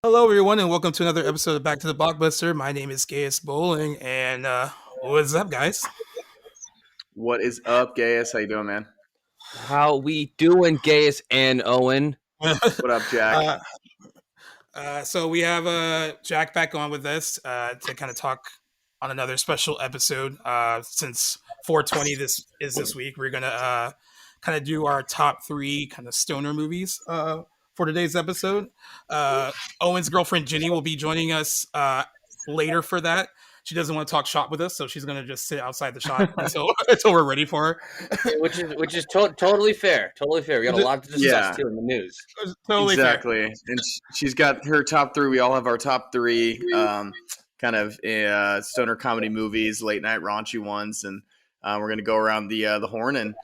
Hello, everyone, and welcome to another episode of Back to the Blockbuster. My name is Gaius Bowling, and what's up, guys? What is up, Gaius? How you doing, man? How we doing, Gaius and Owen? What up, Jack? uh, so we have Jack back on with us to kind of talk on another special episode. Since 420 this week, we're gonna kind of do our top three kind of stoner movies for today's episode. Owen's girlfriend Ginny will be joining us later for that. She doesn't want to talk shop with us, so she's gonna just sit outside the shop until we're ready for her. which is totally fair. Totally fair. We got a lot to discuss too in the news. Totally fair. Exactly. And she's got her top three. We all have our top three kind of stoner comedy movies, late night raunchy ones, and we're going to go around the horn and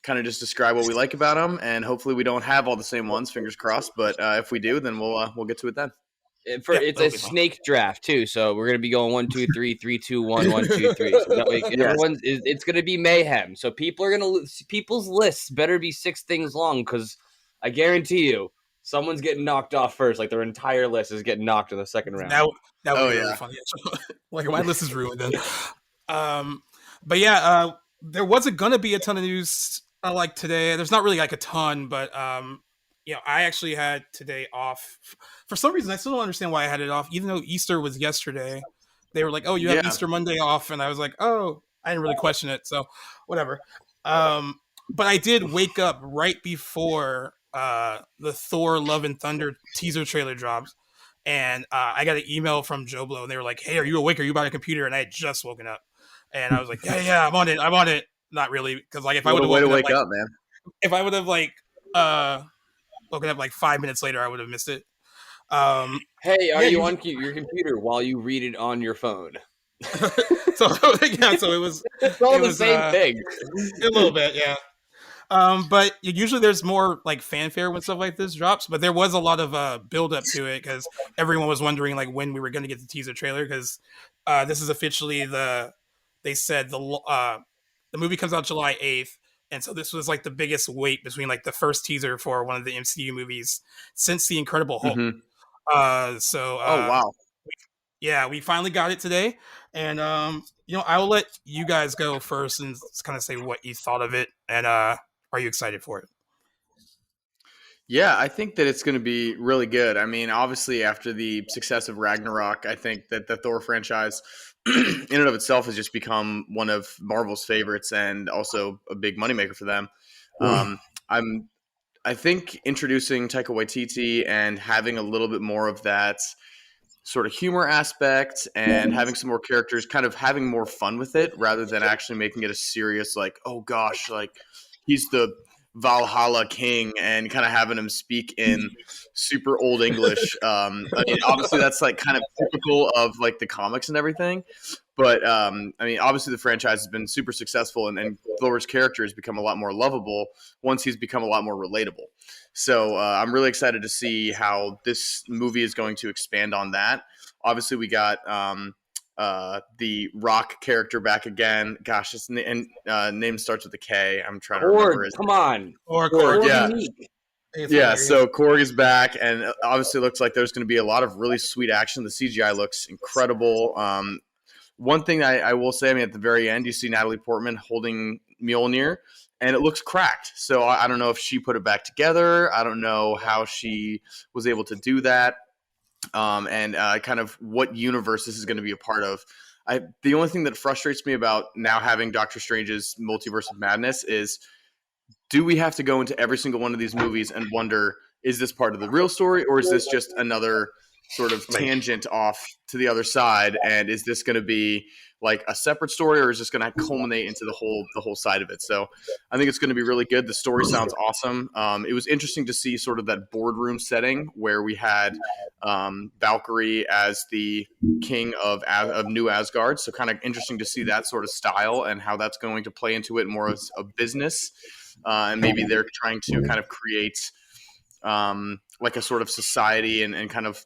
kind of just describe what we like about them. And hopefully, we don't have all the same ones. Fingers crossed. But if we do, then we'll get to it then. It's a snake draft too, so we're gonna be going 1, 2, 3, 3, 2, 1, 1, 2, 3. So that way, it's gonna be mayhem. So people's lists better be 6 things long, because I guarantee you, someone's getting knocked off first. Like their entire list is getting knocked in the second round. That would be really funny. Like my list is ruined then. But yeah, there wasn't gonna be a ton of news like today. There's not really like a ton, but I actually had today off. For some reason, I still don't understand why I had it off, even though Easter was yesterday. They were like, "Oh, you have Easter Monday off," and I was like, "Oh," I didn't really question it, so whatever. But I did wake up right before the Thor: Love and Thunder teaser trailer drops, and I got an email from Joe Blow, and they were like, "Hey, are you awake? Are you by your computer?" And I had just woken up, and I was like, "Yeah, I'm on it." Not really, because like if I would have wake up, man. If I would have woken up like 5 minutes later, I would have missed it. Hey, are you on your computer while you read it on your phone? so it was. It's all the same thing. A little bit, yeah. But usually there's more like fanfare when stuff like this drops. But there was a lot of build up to it because everyone was wondering like when we were going to get the teaser trailer, because this is officially they said the movie comes out July 8th. And so this was like the biggest wait between like the first teaser for one of the MCU movies since The Incredible Hulk. Mm-hmm. Oh wow. We finally got it today. And I will let you guys go first and kind of say what you thought of it, and are you excited for it? Yeah, I think that it's going to be really good. I mean, obviously, after the success of Ragnarok, I think that the Thor franchise in and of itself has just become one of Marvel's favorites and also a big moneymaker for them. I think introducing Taika Waititi and having a little bit more of that sort of humor aspect and having some more characters, kind of having more fun with it rather than actually making it a serious, like, oh gosh, like he's the Valhalla king and kind of having him speak in super old English. I mean, obviously that's like kind of typical of like the comics and everything. But I mean, obviously the franchise has been super successful, and Thor's character has become a lot more lovable once he's become a lot more relatable. So I'm really excited to see how this movie is going to expand on that. Obviously, we got the Rock character back again. Gosh, his name starts with a K. I'm trying to remember his. Come on, Korg, yeah. So Korg is back, and obviously looks like there's going to be a lot of really sweet action. The CGI looks incredible. One thing I will say, I mean, at the very end, you see Natalie Portman holding Mjolnir, and it looks cracked. So I don't know if she put it back together. I don't know how she was able to do that. And kind of what universe this is going to be a part of. The only thing that frustrates me about now having Doctor Strange's Multiverse of Madness is, do we have to go into every single one of these movies and wonder, is this part of the real story, or is this just another sort of tangent off to the other side? And is this going to be like a separate story, or is this going to culminate into the whole side of it? So I think it's going to be really good. The story sounds awesome. It was interesting to see sort of that boardroom setting where we had Valkyrie as the king of New Asgard. So kind of interesting to see that sort of style and how that's going to play into it more as a business. And maybe they're trying to kind of create like a sort of society and kind of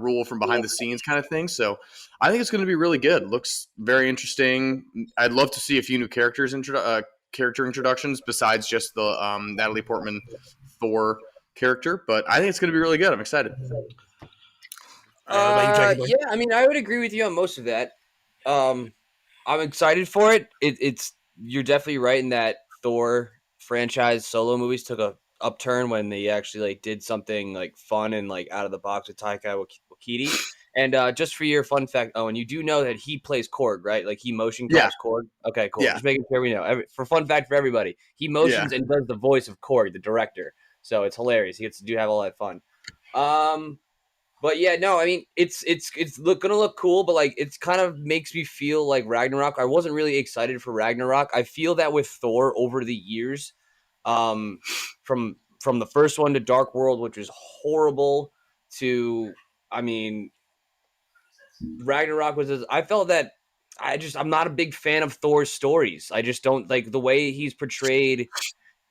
rule from behind the scenes kind of thing. So I think it's going to be really good. Looks very interesting. I'd love to see a few new character introductions besides just the Natalie Portman Thor character, but I think it's going to be really good. I'm excited. Yeah, I mean, I would agree with you on most of that. I'm excited for it. It's you're definitely right in that Thor franchise solo movies took a upturn when they actually like did something like fun and like out of the box with Taika Waititi. And just for your fun fact, and you do know that he plays Korg, right? Like he motion calls Korg. Okay, cool. Yeah. Just making sure we know. For fun fact for everybody, he motions and does the voice of Korg, the director. So it's hilarious. He gets to have all that fun. But yeah, no, I mean it's gonna look cool, but like it's kind of makes me feel like Ragnarok. I wasn't really excited for Ragnarok. I feel that with Thor over the years, from the first one to Dark World, which was horrible, to I mean Ragnarok was. I felt that I'm not a big fan of Thor's stories. I just don't like the way he's portrayed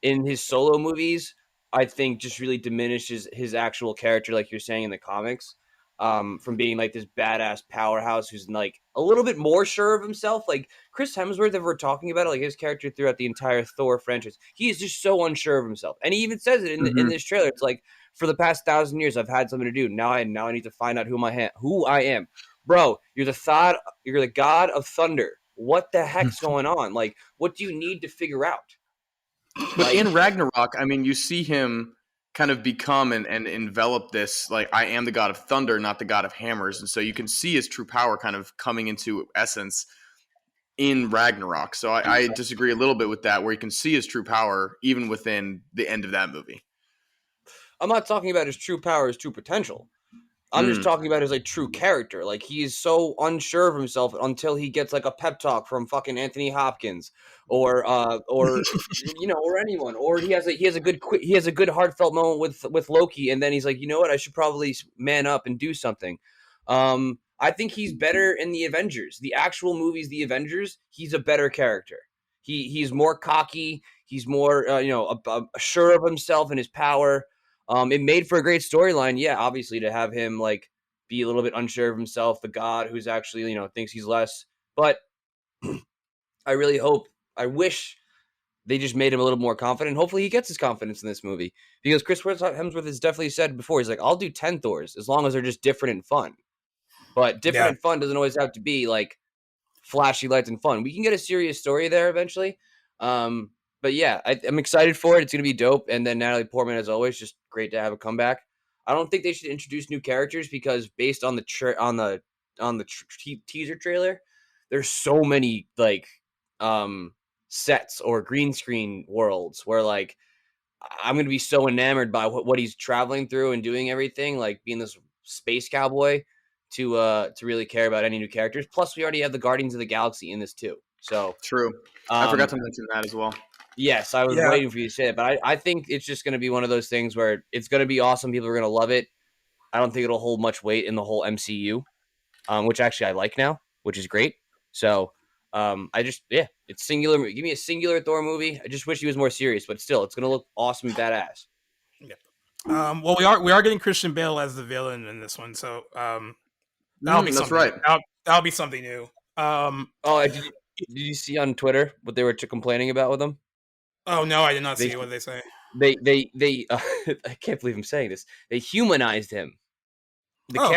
in his solo movies. I think just really diminishes his actual character, like you're saying in the comics, from being like this badass powerhouse who's like a little bit more sure of himself. Like Chris Hemsworth, if we're talking about it, like his character throughout the entire Thor franchise, he is just so unsure of himself, and he even says it in this trailer. It's like, for the past 1,000 years, I've had something to do. Now I need to find out who I am. Bro, you're the god of thunder. What the heck's going on? Like, what do you need to figure out? But in Ragnarok, I mean, you see him kind of become and envelop this, like, I am the god of thunder, not the god of hammers. And so you can see his true power kind of coming into essence in Ragnarok. So I disagree a little bit with that, where you can see his true power even within the end of that movie. I'm not talking about his true power, his true potential. I'm just talking about his like true character. Like he's so unsure of himself until he gets like a pep talk from fucking Anthony Hopkins or you know, or anyone. Or he has a good heartfelt moment with Loki, and then he's like, you know what, I should probably man up and do something. I think he's better in the Avengers, the actual movies, the Avengers. He's a better character. He's more cocky. He's more sure of himself and his power. It made for a great storyline, yeah, obviously, to have him like be a little bit unsure of himself, the god who's actually, thinks he's less. But I wish they just made him a little more confident. Hopefully he gets his confidence in this movie, because Chris Hemsworth has definitely said before, he's like, I'll do 10 Thors as long as they're just different and fun. But different and fun doesn't always have to be like flashy lights and fun. We can get a serious story there eventually. But yeah, I'm excited for it. It's going to be dope. And then Natalie Portman, as always, just great to have a comeback. I don't think they should introduce new characters, because based on the teaser trailer, there's so many like sets or green screen worlds where like I'm going to be so enamored by what he's traveling through and doing everything, like being this space cowboy, to really care about any new characters. Plus, we already have the Guardians of the Galaxy in this too. So true. I forgot to mention that as well. Yes, I was waiting for you to say it, but I think it's just going to be one of those things where it's going to be awesome. People are going to love it. I don't think it'll hold much weight in the whole MCU, which actually I like now, which is great. So it's singular. Give me a singular Thor movie. I just wish he was more serious, but still, it's going to look awesome and badass. Yeah. Well, we are getting Christian Bale as the villain in this one, so that'll be that's something. right. That'll be something new. Did you see on Twitter what they were complaining about with him? Oh no, I did not see what they say. They I can't believe I'm saying this. They humanized him. The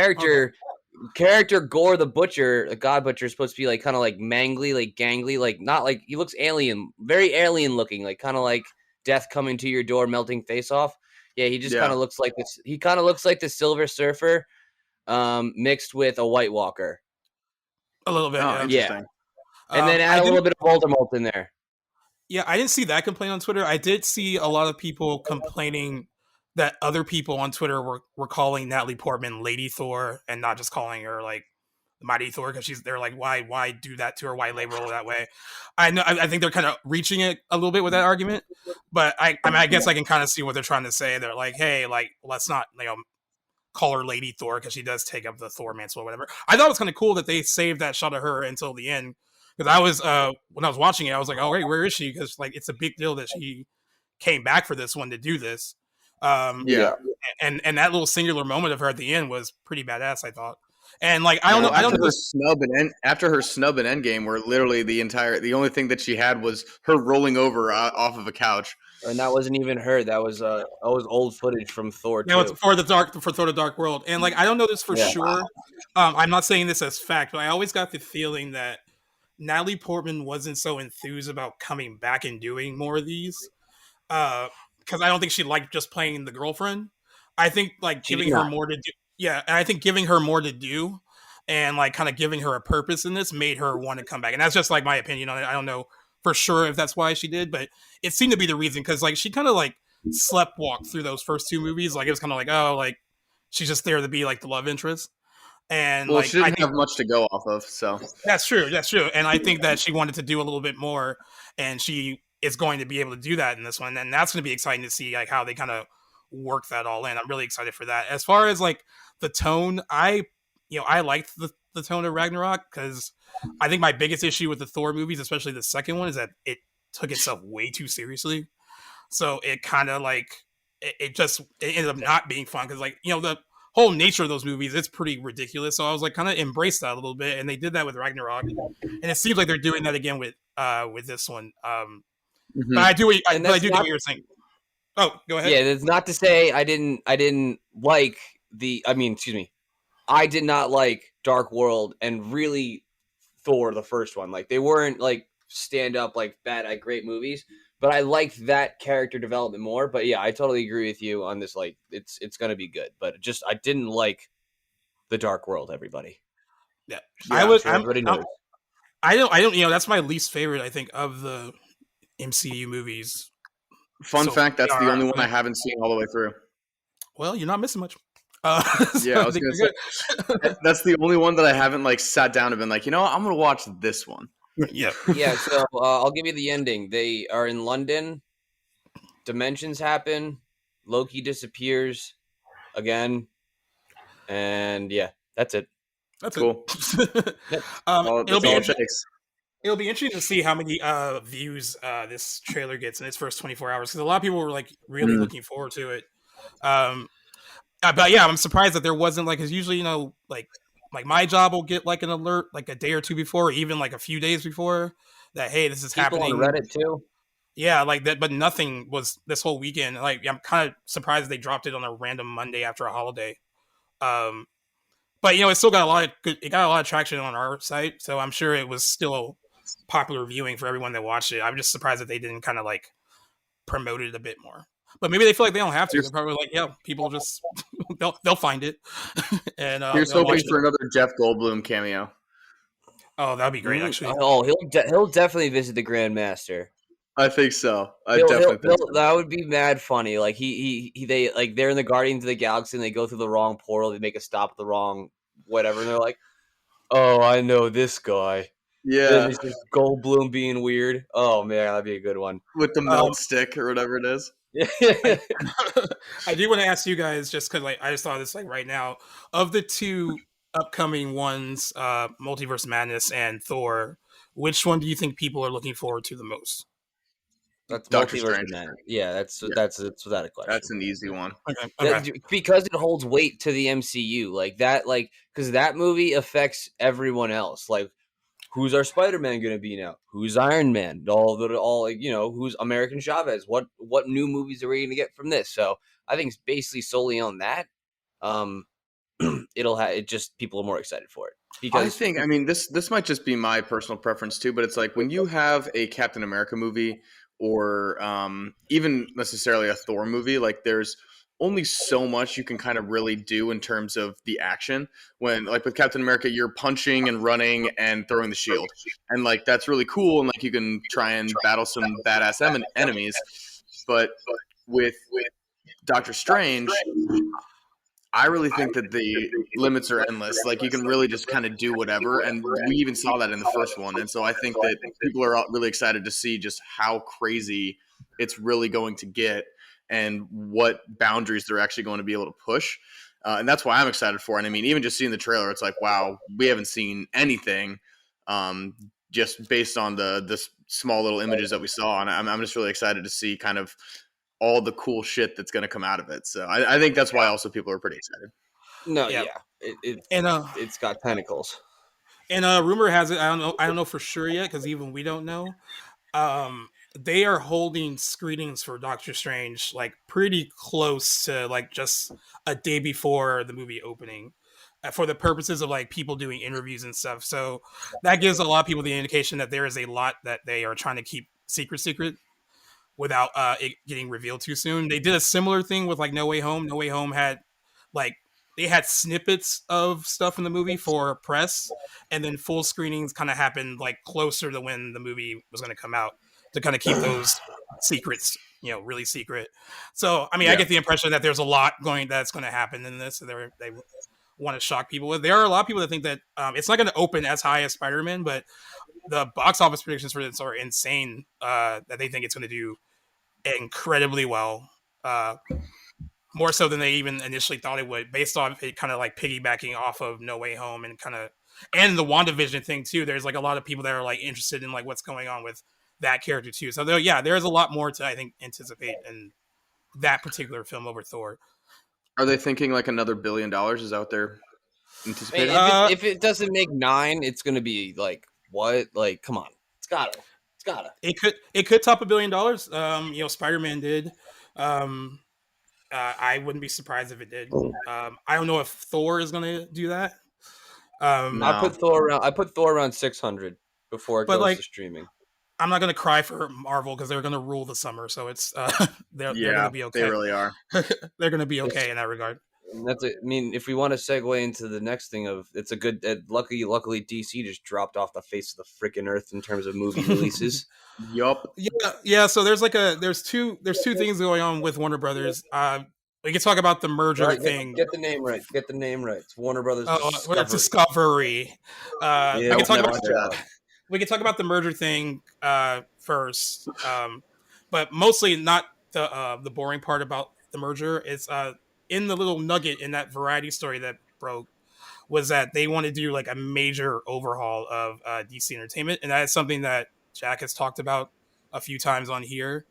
character Gore the Butcher, the God Butcher, is supposed to be like kind of like mangly, like gangly, like not like he looks alien, very alien looking, like kind of like death coming to your door, melting face off. Yeah, he just kind of looks like this. He kind of looks like the Silver Surfer, mixed with a White Walker. A little bit, yeah. And then add a little bit of Voldemort in there. Yeah, I didn't see that complaint on Twitter. I did see a lot of people complaining that other people on Twitter were calling Natalie Portman Lady Thor and not just calling her like Mighty Thor, because they're like, why do that to her? Why label her that way? I think they're kind of reaching it a little bit with that argument, but I guess I can kind of see what they're trying to say. They're like, hey, like let's not call her Lady Thor, because she does take up the Thor mantle or whatever. I thought it was kind of cool that they saved that shot of her until the end. Because I was, when I was watching it, I was like, oh, wait, where is she? Because, like, it's a big deal that she came back for this one to do this. And that little singular moment of her at the end was pretty badass, I thought. And, like, I don't know. After her snub in Endgame, where literally the only thing that she had was her rolling over off of a couch. And that wasn't even her. That was old footage from Thor Yeah, it's 2. for Thor the Dark World, and like I don't know this for Yeah. sure. I'm not saying this as fact, but I always got the feeling that Natalie Portman wasn't so enthused about coming back and doing more of these, because I don't think she liked just playing the girlfriend. I think like She did giving her not. more to do. Yeah, and I think giving her more to do and like kind of giving her a purpose in this made her want to come back. And that's just like my opinion on it. I don't know for sure if that's why she did, but it seemed to be the reason because like she kind of like slept walked through those first two movies. Like it was kind of like, oh, like she's just there to be like the love interest. And Well, like she I didn't think have much to go off of, so that's true. That's true. And I think that she wanted to do a little bit more, and she is going to be able to do that in this one. And that's going to be exciting to see like how they kind of work that all in. I'm really excited for that. As far as like the tone, I liked the tone of Ragnarok because I think my biggest issue with the Thor movies, especially the second one, is that it took itself way too seriously. So it kind of like it ended up not being fun because like the whole nature of those movies, it's pretty ridiculous. So I was like kind of embraced that a little bit, and they did that with Ragnarok, and it seems like they're doing that again with this one. But Mhm. but I That's do get not. what you're saying. Oh, go ahead. Yeah, that's not to say I didn't like the. I mean, excuse me. I did not like Dark World and really Thor the first one. Like they weren't like stand up like bad at great movies, but I liked that character development more. But yeah, I totally agree with you on this. Like it's gonna be good, but just I didn't like the Dark World. Everybody, Yeah, I Yeah. was. sure everybody knows. I don't. That's my least favorite. I think of the MCU movies. Fun So fact, that's the far. only one I haven't seen all the way through. Well, you're not missing much. Yeah, So I I was think gonna you're say that's the only one that I haven't like sat down and been like, I'm gonna watch this one. good. Yeah. Yeah, so I'll give you the ending. They are in London. Dimensions happen. Loki disappears again, and yeah, that's it. That's it. Cool. Yep. It'll That's be all it takes. it'll be interesting to see how many views this trailer gets in its first 24 hours because a lot of people were like really Mm. looking forward to it. Um, but yeah, I'm surprised that there wasn't like because usually like my job will get like an alert like a day or two before, or even like a few days before that hey this is People on happening. Reddit too. Yeah, like that, but nothing was this whole weekend. Like I'm kind of surprised they dropped it on a random Monday after a holiday. Um, but it still got a lot of good. It got a lot of traction on our site, so I'm sure it was still popular viewing for everyone that watched it. I'm just surprised that they didn't kind of like promote it a bit more. But maybe they feel like they don't have to. They're Here's probably like, yeah, people just they'll find it and here's they'll hoping watch it. for another Jeff Goldblum cameo. Oh, that'd be great, actually. Oh, he'll definitely visit the Grandmaster. I think so. I He'll definitely think so. that would be mad funny. Like he they like they're in the Guardians of the Galaxy and they go through the wrong portal. They make a stop at the wrong whatever, and they're like, "Oh, I know this guy." And then Yeah, it's just Goldblum being weird. Oh man, that'd be a good one. with the Um, melt stick or whatever it is. I, I do want to ask you guys just because like I just thought of this like right now of the two upcoming ones, Multiverse Madness and Thor. Which one do you think people are looking forward to the most? That's Doctor multiverse Strange. man. Yeah, Yeah, that's without a that's question. an easy one. Okay, okay. Because it holds weight to the MCU, like that, like because that movie affects everyone else. Like, who's our Spider-Man gonna be now? Who's Iron Man? All like who's American Chavez? What new movies are we gonna get from this? So I think it's basically solely on that. Um, it just people are more excited for it I because think, I mean, this might just be my personal preference too, but it's like when you have a Captain America movie or even necessarily a Thor movie, like there's only so much you can kind of really do in terms of the action. When like with Captain America, you're punching and running and throwing the shield, and like that's really cool, and like you can try and battle some badass enemies. But with Doctor Strange, I really think that the limits are endless. Like you can really just kind of do whatever, and we even saw that in the first one. And so I think that people are really excited to see just how crazy it's really going to get, and what boundaries they're actually going to be able to push. And that's why I'm excited for it. And I mean, even just seeing the trailer, it's like, wow, we haven't seen anything, just based on the small little images that we saw. And I'm just really excited to see kind of all the cool shit that's going to come out of it. So I think that's why also people are pretty excited. no, Yeah, yeah, and it's got tentacles. rumor has it. I don't know for sure yet because even we don't know. they are holding screenings for Doctor Strange like pretty close to like just a day before the movie opening, for the purposes of like people doing interviews and stuff. So that gives a lot of people the indication that there is a lot that they are trying to keep secret without it getting revealed too soon. They did a similar thing with like No Way Home. No Way Home had like they had snippets of stuff in the movie for press, and then full screenings kind of happened like closer to when the movie was going to come out to kind of keep those secrets, really secret. So I mean, I get the impression that there's a lot that's going to happen in this, and they want to shock people with. There are a lot of people that think that it's not going to open as high as Spider-Man, but the box office predictions for this are insane. That they think it's going to do incredibly well, more so than they even initially thought it would, based on it kind of like piggybacking off of No Way Home and the WandaVision thing too. There's like a lot of people that are like interested in like what's going on with that character too. So there's a lot more to I think anticipate in that particular film over Thor. Are they thinking like another $1 billion is out there anticipating? If it doesn't make 9, it's gonna be like what? Like, come on, it's gotta. It could top $1 billion. Spider-Man did. I wouldn't be surprised if it did. I don't know if Thor is gonna do that. No. I put Thor around 600 before it goes to streaming. I'm not gonna cry for Marvel because they're gonna rule the summer, so it's they're gonna be okay. They really are. They're gonna be okay in that regard. That's it. I mean, if we want to segue into the next thing it's a good. Luckily, DC just dropped off the face of the freaking earth in terms of movie releases. Yup. Yeah. So there's two things going on with Warner Brothers. We can talk about the merger thing. Get the name right. It's Warner Brothers. Discovery. We can talk about the merger thing first, but mostly not the boring part about the merger. It's in the little nugget in that Variety story that broke was that they want to do like a major overhaul of DC Entertainment, and that is something that Jack has talked about a few times on here.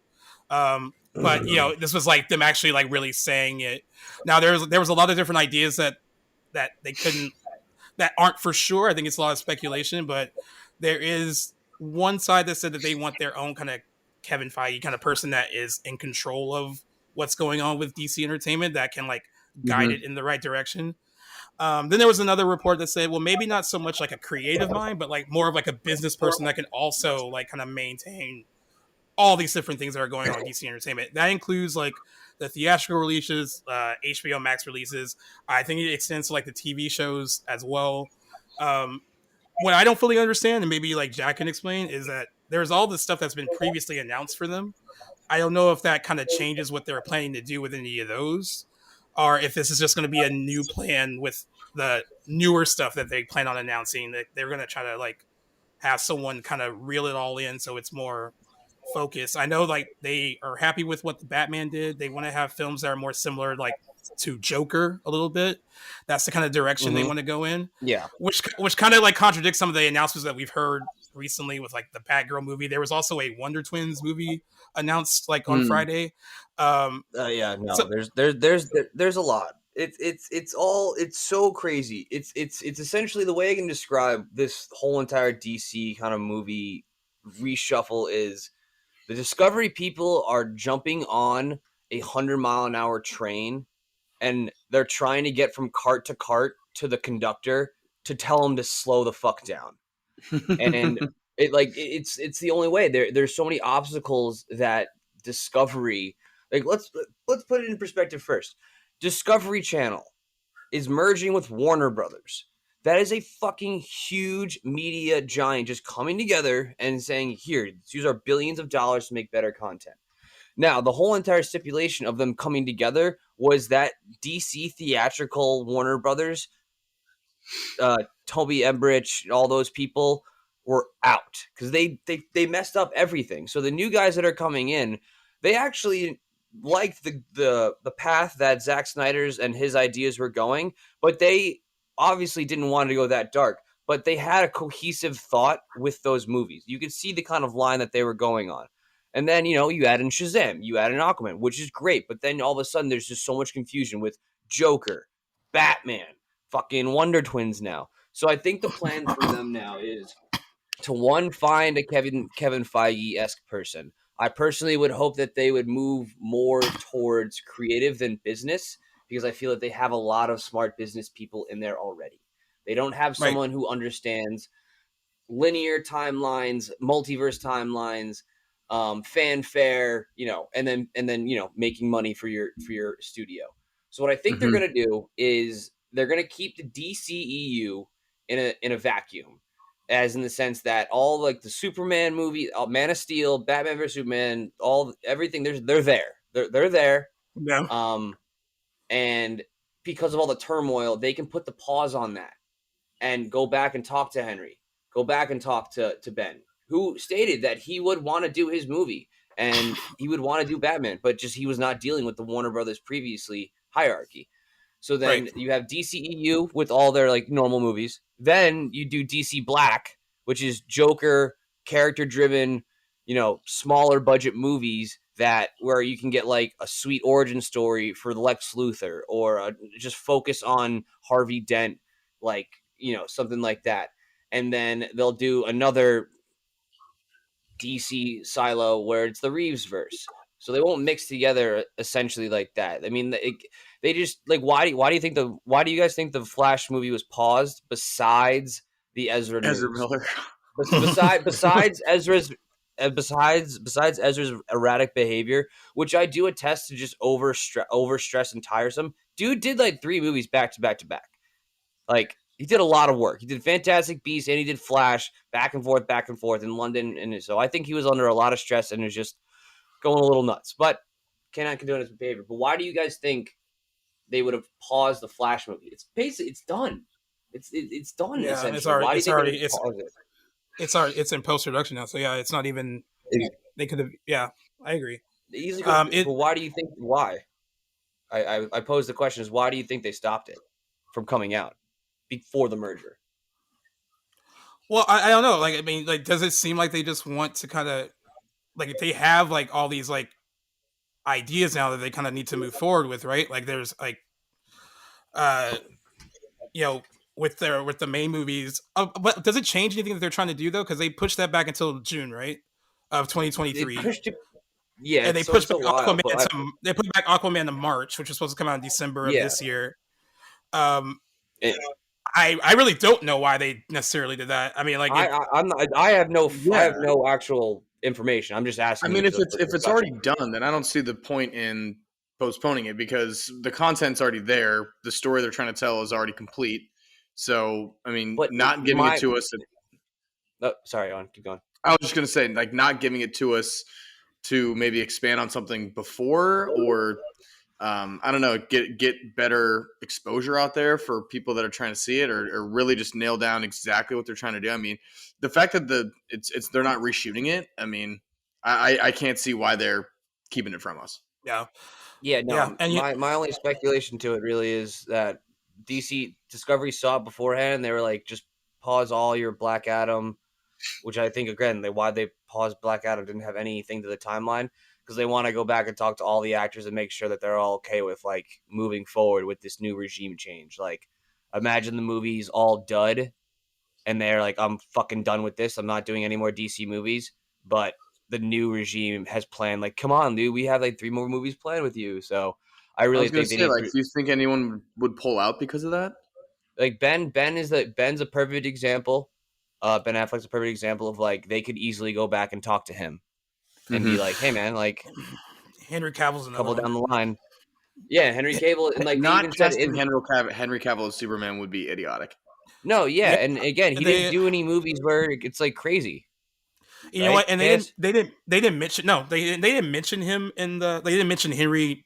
But this was like them actually like really saying it. Now there was a lot of different ideas that they couldn't, that aren't for sure. I think it's a lot of speculation, but there is one side that said that they want their own kind of Kevin Feige kind of person that is in control of what's going on with DC Entertainment that can like guide it in the right direction. Then there was another report that said, well, maybe not so much like a creative mind, but like more of like a business person that can also like kind of maintain all these different things that are going on with DC Entertainment. That includes like the theatrical releases, HBO Max releases. I think it extends to like the TV shows as well. What I don't fully understand, and maybe like Jack can explain, is that there's all this stuff that's been previously announced for them. I don't know if that kind of changes what they're planning to do with any of those, or if this is just going to be a new plan with the newer stuff that they plan on announcing. That they're going to try to like have someone kind of reel it all in so it's more focused. I know like they are happy with what the Batman did. They want to have films that are more similar like to Joker a little bit. That's the kind of direction they want to go in. Yeah. Which kind of like contradicts some of the announcements that we've heard recently with like the Batgirl movie. There was also a Wonder Twins movie announced like on Friday. So, there's a lot. It's so crazy. It's essentially the way I can describe this whole entire DC kind of movie reshuffle is the Discovery people are jumping on 100-mile-an-hour train, and they're trying to get from cart to cart to the conductor to tell him to slow the fuck down. And it's the only way. There's so many obstacles that Discovery, like let's put it in perspective first. Discovery Channel is merging with Warner Brothers. That is a fucking huge media giant just coming together and saying, here, let's use our billions of dollars to make better content. Now, the whole entire stipulation of them coming together was that DC theatrical Warner Brothers, Toby Emmerich, all those people were out because they messed up everything. So the new guys that are coming in, they actually liked the path that Zack Snyder's and his ideas were going, but they obviously didn't want to go that dark. But they had a cohesive thought with those movies. You could see the kind of line that they were going on. And then, you add in Shazam, you add in Aquaman, which is great. But then all of a sudden, there's just so much confusion with Joker, Batman, fucking Wonder Twins now. So I think the plan for them now is to, one, find a Kevin Feige-esque person. I personally would hope that they would move more towards creative than business, because I feel that they have a lot of smart business people in there already. They don't have Right. someone who understands linear timelines, multiverse timelines, fanfare, and then making money for your studio. So what I think they're Mm-hmm. gonna do is they're gonna keep the DCEU in a vacuum, as in the sense that all like the Superman movie, Man of Steel, Batman vs Superman, everything, they're there, they're there, Yeah. and because of all the turmoil, they can put the pause on that and go back and talk to Henry, go back and talk to Ben, who stated that he would want to do his movie and he would want to do Batman, but just he was not dealing with the Warner Brothers previously hierarchy. So then Right. you have DCEU with all their like normal movies. Then you do DC Black, which is Joker, character driven, smaller budget movies that where you can get like a sweet origin story for Lex Luthor, or just focus on Harvey Dent, like something like that. And then they'll do another DC silo where it's the Reeves verse. So they won't mix together essentially like that. I mean, they just like why do you guys think the Flash movie was paused besides the Ezra Ezra news? Miller. Besides Ezra's besides Ezra's erratic behavior, which I do attest to just overstress and tiresome. Dude did like 3 movies back to back to back. Like he did a lot of work. He did Fantastic Beasts and he did Flash back and forth in London, and so I think he was under a lot of stress and was just going a little nuts. But cannot condone his behavior. But why do you guys think they would have paused the Flash movie? It's basically done. It's done essentially. Why do you think they would pause it? It's in post production now. So yeah, it's not even. They could have. Yeah, I agree. But why do you think? Why? I posed the question: is why do you think they stopped it from coming out before the merger? Well, I don't know. Like, I mean, like, does it seem like they just want to kind of like if they have like all these like ideas now that they kind of need to move forward with, right? Like, there's like, uh, you know, with the main movies. But does it change anything that they're trying to do though? Because they pushed that back until June, right, of 2023. They pushed it. Yeah, and they so pushed it's a back while. they put back Aquaman to March, which was supposed to come out in December of Yeah. this year. Um, It, I really don't know why they necessarily did that. I mean, like, I have no actual information. I'm just asking. I mean, you if it's already done, then I don't see the point in postponing it because the content's already there. The story they're trying to tell is already complete. So, I mean, But not giving it to us. Sorry, on keep going. I was just going to say, like, not giving it to us to maybe expand on something before, or I don't know, get better exposure out there for people that are trying to see it, or really just nail down exactly what they're trying to do. I mean, the fact that they're not reshooting it. I mean, I can't see why they're keeping it from us. yeah, Yeah, no. yeah, and My only speculation to it really is that DC Discovery saw it beforehand. They were like, just pause all your Black Adam, which I think again why they paused Black Adam didn't have anything to the timeline, because they want to go back and talk to all the actors and make sure that they're all okay with like moving forward with this new regime change. Like, imagine the movie's all dud and they're like, I'm fucking done with this. I'm not doing any more DC movies. But the new regime has planned, like, come on, dude, we have like 3 more movies planned with you. So I really think they need. Like, do you think anyone would pull out because of that? Like Ben's a perfect example. Ben Affleck's a perfect example of like they could easily go back and talk to him and be like, hey man, like Henry Cavill's another couple one. down the line. Yeah, Henry Cavill, and like not they even said casting Henry Cavill as Superman would be idiotic. No, yeah, Yeah, and again, he didn't do any movies where it's like crazy. You know what? And they didn't mention they didn't mention him they didn't mention Henry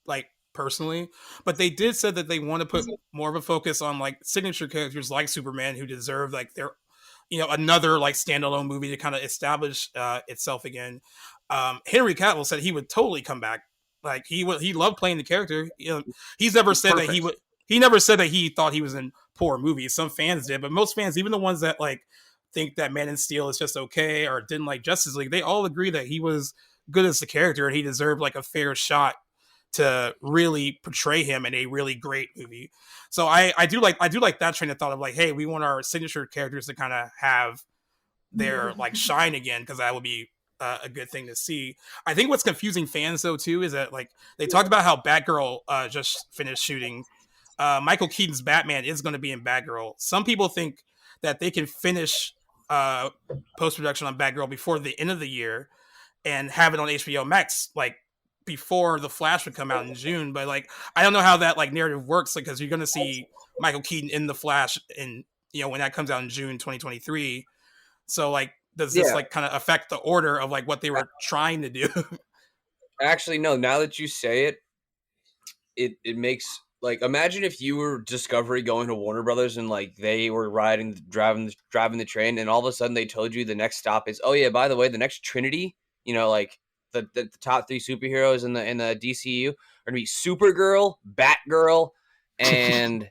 like personally, but they did said that they want to put more of a focus on like signature characters like Superman who deserve like their another like standalone movie to kind of establish itself again. Henry Cavill said he would totally come back. Like he loved playing the character. He's never said perfect. that he would. He never said that he thought he was in poor movies. Some fans did, but most fans, even the ones that like think that Man of Steel is just okay or didn't like Justice League, they all agree that he was good as the character and he deserved like a fair shot to really portray him in a really great movie. So I do like that train of thought of like, hey, we want our signature characters to kind of have their like shine again, because that would be a good thing to see. I think what's confusing fans though too is that like they talked about how Batgirl just finished shooting. Michael Keaton's Batman is going to be in Batgirl. Some people think that they can finish post production on Batgirl before the end of the year and have it on HBO Max like before the Flash would come out in June. But like I don't know how that like narrative works because you're going to see Michael Keaton in the Flash in when that comes out in June 2023. So like does this like kind of affect the order of like what they were trying to do? Actually, no. Now that you say it, it makes like imagine if you were Discovery going to Warner Brothers and like they were driving the train, and all of a sudden they told you the next stop is, oh yeah, by the way, the next Trinity, like the top 3 superheroes in the DCU are gonna be Supergirl, Batgirl, and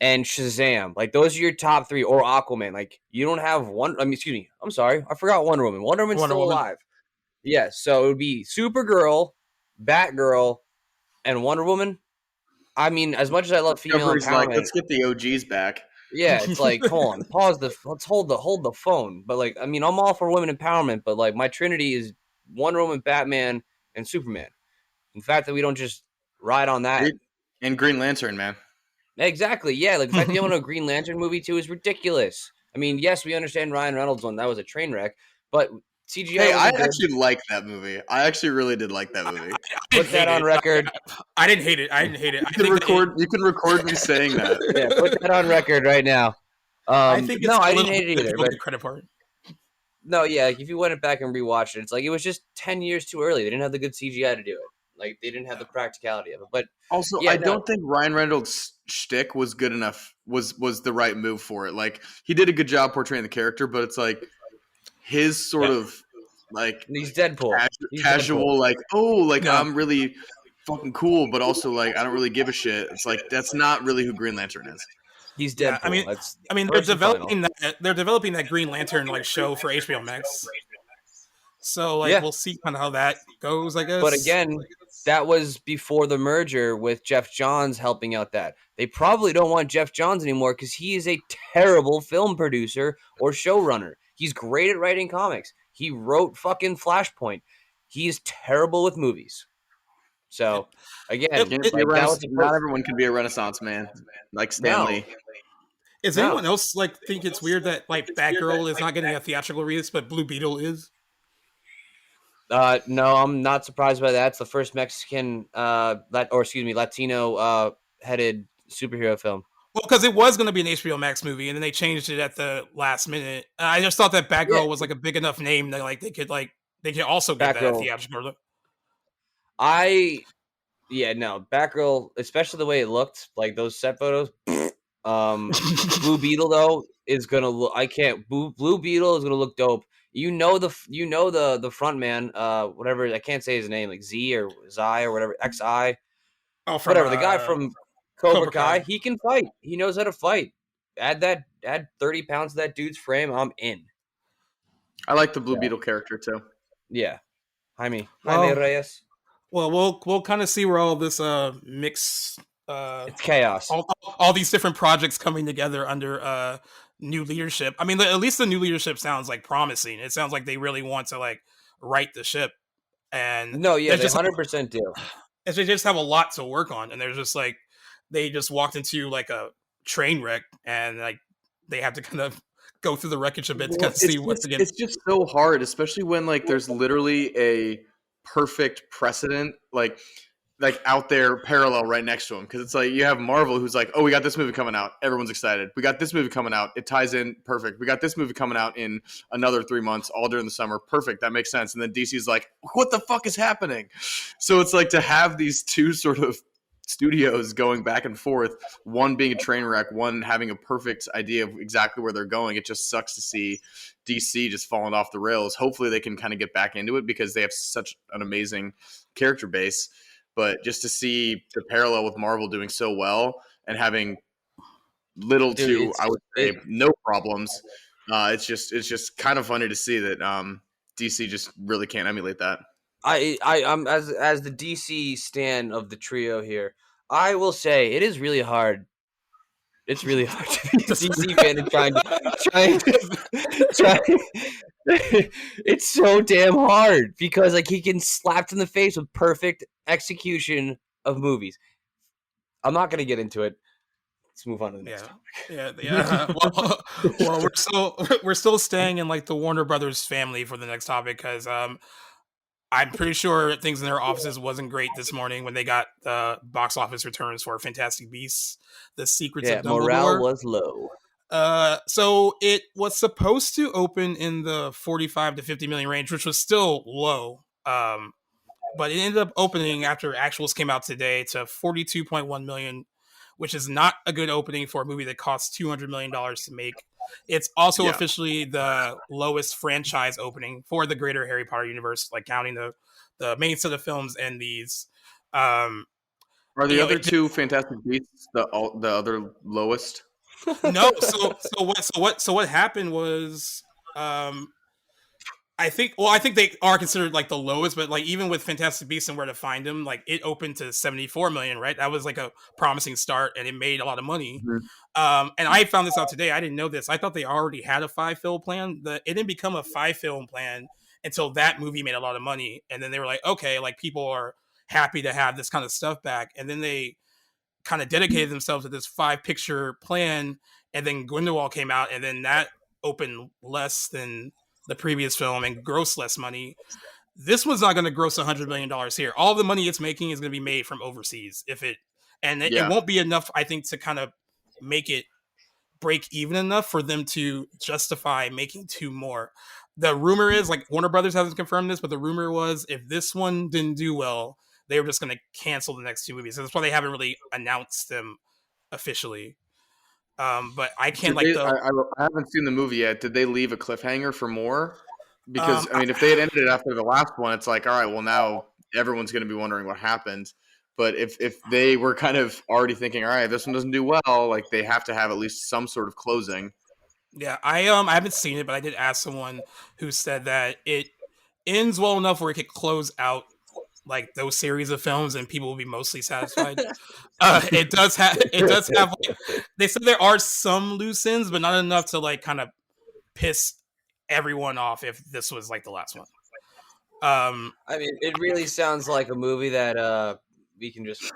Shazam. Like those are your top 3, or Aquaman. Like you don't have one. I mean, excuse me. I'm sorry, I forgot Wonder Woman. Wonder Woman's still alive. Yeah, so it would be Supergirl, Batgirl, and Wonder Woman. I mean, as much as I love female empowerment, like, let's get the OGs back. Yeah, it's like, hold on, let's hold the phone. But like, I mean, I'm all for women empowerment, but like, my Trinity is Wonder Woman, Batman, and Superman. In fact, that we don't just ride on that. And Green Lantern, man. Exactly. Yeah, like the fact that you want a Green Lantern movie too is ridiculous. I mean, yes, we understand Ryan Reynolds one, that was a train wreck, but CGI. Hey, I actually liked that movie. I actually really did like that movie. Put that on record. I didn't hate it. You can record me saying that. Yeah, put that on record right now. I didn't hate it either. But credit part. No, yeah, like if you went back and rewatched it, it's like it was just 10 years too early. They didn't have the good CGI to do it. Like they didn't have the practicality of it. But also, I don't think Ryan Reynolds' shtick was good enough. Was the right move for it. Like he did a good job portraying the character, but it's like his sort of like he's Deadpool. Casual, like I'm really fucking cool, but also like I don't really give a shit. It's like that's not really who Green Lantern is. He's Deadpool. Yeah, I mean, they're developing that Green Lantern like show for HBO Max. So like we'll see kind of how that goes, I guess. But again, that was before the merger with Jeff Johns helping out that. They probably don't want Jeff Johns anymore because he is a terrible film producer or showrunner. He's great at writing comics. He wrote fucking Flashpoint. He's terrible with movies. So, again, not everyone can be a Renaissance man like Stan Lee. Is anyone else like think it's weird that like Batgirl is not getting a theatrical release, but Blue Beetle is? No, I'm not surprised by that. It's the first Mexican, Latino headed superhero film. Well, because it was going to be an HBO Max movie, and then they changed it at the last minute. I just thought that Batgirl was like a big enough name that like they could also get that theatrical. Batgirl, especially the way it looked, like those set photos. Blue Beetle though is gonna look. Blue Beetle is gonna look dope. The front man, whatever, I can't say his name, like Z or Zai or whatever, XI. Oh, whatever. The guy from Cobra Kai, he can fight. He knows how to fight. Add 30 pounds to that dude's frame, I'm in. I like the Blue Beetle character too. Yeah. Jaime Reyes. Well, we'll kind of see where all this mix. It's chaos. All these different projects coming together under new leadership. I mean, at least the new leadership sounds like promising. It sounds like they really want to like right the ship. And no, yeah, they 100% do. They just have a lot to work on, and they're just like they just walked into like a train wreck, and like they have to kind of go through the wreckage a bit to kind of see what's again. It's just so hard, especially when like there's literally a perfect precedent like out there parallel right next to him, because it's like you have Marvel who's like, oh, we got this movie coming out, everyone's excited, we got this movie coming out, it ties in perfect, we got this movie coming out in another 3 months all during the summer, perfect, that makes sense. And then DC's like, what the fuck is happening? So it's like to have these two sort of studios going back and forth, one being a train wreck, one having a perfect idea of exactly where they're going. It just sucks to see DC just falling off the rails. Hopefully they can kind of get back into it because they have such an amazing character base. But just to see the parallel with Marvel doing so well and having little to, I would say, no problems, it's just kind of funny to see that DC just really can't emulate that. I'm as the DC stan of the trio here, I will say it is really hard. It's really hard to be a DC fan and trying It's so damn hard because like he can slapped in the face with perfect execution of movies. I'm not gonna get into it. Let's move on to the next topic. Yeah. Well, we're still staying in like the Warner Brothers family for the next topic because I'm pretty sure things in their offices wasn't great this morning when they got the box office returns for Fantastic Beasts: The Secrets of Morale Dumbledore. was low. So it was supposed to open in the 45 to 50 million range, which was still low. But it ended up opening after actuals came out today to 42.1 million, which is not a good opening for a movie that costs $200 million to make. It's also officially the lowest franchise opening for the greater Harry Potter universe, like counting the main set of films and these. Are the other two Fantastic Beasts the other lowest? No. So what happened was, I think they are considered like the lowest, but like even with Fantastic Beasts and Where to Find Them, like it opened to 74 million, right? That was like a promising start, and it made a lot of money. And I found this out today. I didn't know this. I thought they already had a 5-film plan. It didn't become a 5-film plan until that movie made a lot of money, and then they were like, okay, like people are happy to have this kind of stuff back, and then they kind of dedicated themselves to this 5-picture plan, and then Grindelwald came out, and then that opened less than the previous film and grossed less money. This one's not going to gross $100 million here. All the money it's making is going to be made from overseas. It won't be enough, I think, to kind of make it break even enough for them to justify making 2 more. The rumor is, like, Warner Brothers hasn't confirmed this, but the rumor was if this one didn't do well, they were just going to cancel the next 2 movies. So that's why they haven't really announced them officially. But I can't I haven't seen the movie yet. Did they leave a cliffhanger for more? Because I mean, if they had ended it after the last one, it's like, all right, well now everyone's going to be wondering what happened. But if they were kind of already thinking, all right, this one doesn't do well, like they have to have at least some sort of closing. Yeah, I haven't seen it, but I did ask someone who said that it ends well enough where it could close out like those series of films and people will be mostly satisfied. It does have like, they said there are some loose ends, but not enough to like kind of piss everyone off if this was like the last one. I mean, it really sounds like a movie that we can just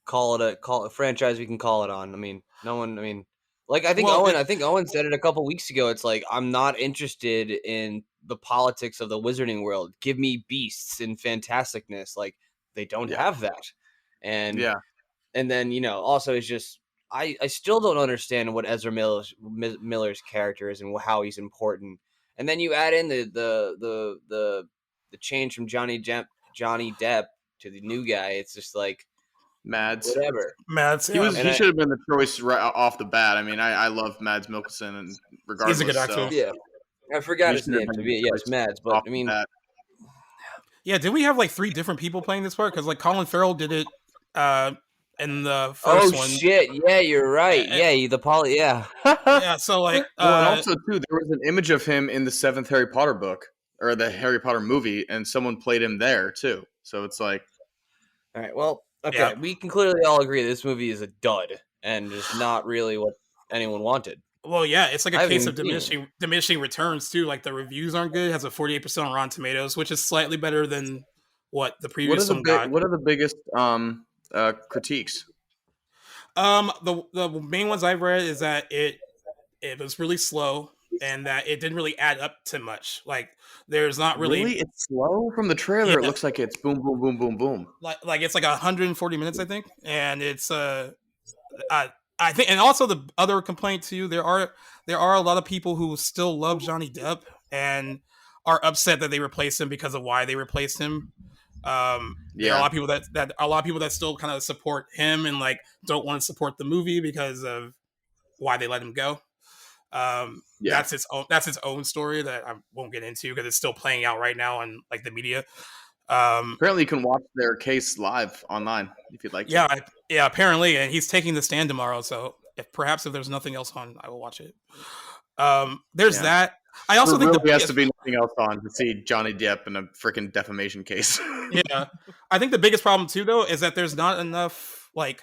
call it a franchise we can call it on. I mean, no one. I mean, like I think Owen said it a couple weeks ago. It's like I'm not interested in the politics of the wizarding world. Give me beasts and fantasticness. Like they don't have that, and then also it's just I still don't understand what Ezra Miller's character is and how he's important. And then you add in the change from Johnny Depp to the new guy. It's just like Mads. Whatever. Mads. He should have been the choice right off the bat. I mean, I love Mads Mikkelsen, and regardless, he's a good actor. So. Yeah, I forgot his name. Yes, Mads. But I mean, yeah, did we have like 3 different people playing this part? Because like Colin Farrell did it in the first one. Oh shit! Yeah, you're right. Yeah. Yeah. So like, and also too, there was an image of him in the 7th Harry Potter book or the Harry Potter movie, and someone played him there too. So it's like, all right, well. Okay, we can clearly all agree this movie is a dud and just not really what anyone wanted. Well, yeah, it's like a case of diminishing returns too. Like the reviews aren't good. It has a 48% on Rotten Tomatoes, which is slightly better than what the previous one got. What are the biggest critiques? The main ones I've read is that it was really slow and that it didn't really add up to much. Like there's not really it's slow from the trailer. It looks like it's boom, boom, boom, boom, boom. Like it's like 140 minutes, I think, and it's I think, and also the other complaint too, there are a lot of people who still love Johnny Depp and are upset that they replaced him because of why they replaced him. There are a lot of people that still kind of support him and like don't want to support the movie because of why they let him go. That's its own story that I won't get into because it's still playing out right now on like the media. Apparently, you can watch their case live online if you'd like to. Yeah, apparently, and he's taking the stand tomorrow. So if there's nothing else on, I will watch it. There's that. I also think there has to be nothing else on to see Johnny Depp in a freaking defamation case. Yeah, I think the biggest problem too, though, is that there's not enough like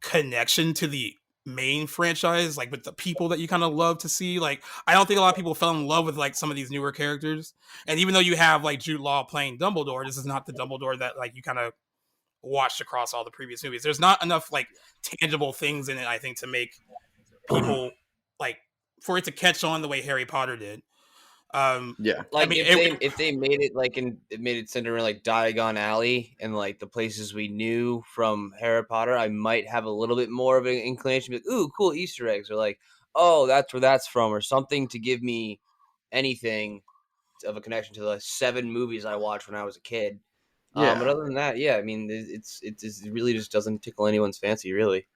connection to the main franchise, like with the people that you kind of love to see. Like, I don't think a lot of people fell in love with like some of these newer characters. And even though you have like Jude Law playing Dumbledore, this is not the Dumbledore that like you kind of watched across all the previous movies. There's not enough like tangible things in it, I think, to make people like for it to catch on the way Harry Potter did. Yeah, Like I mean, if they made it like it made it centered around like Diagon Alley and like the places we knew from Harry Potter, I might have a little bit more of an inclination to be like, ooh, cool Easter eggs, or like, oh, that's where that's from, or something to give me anything of a connection to the 7 movies I watched when I was a kid. yeah. But other than that, yeah, I mean, it really just doesn't tickle anyone's fancy, really.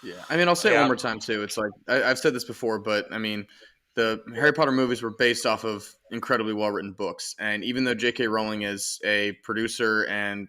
Yeah, I mean, I'll say it yeah, one more time too. It's like I've said this before, but I mean, the Harry Potter movies were based off of incredibly well written books, and even though J.K. Rowling is a producer and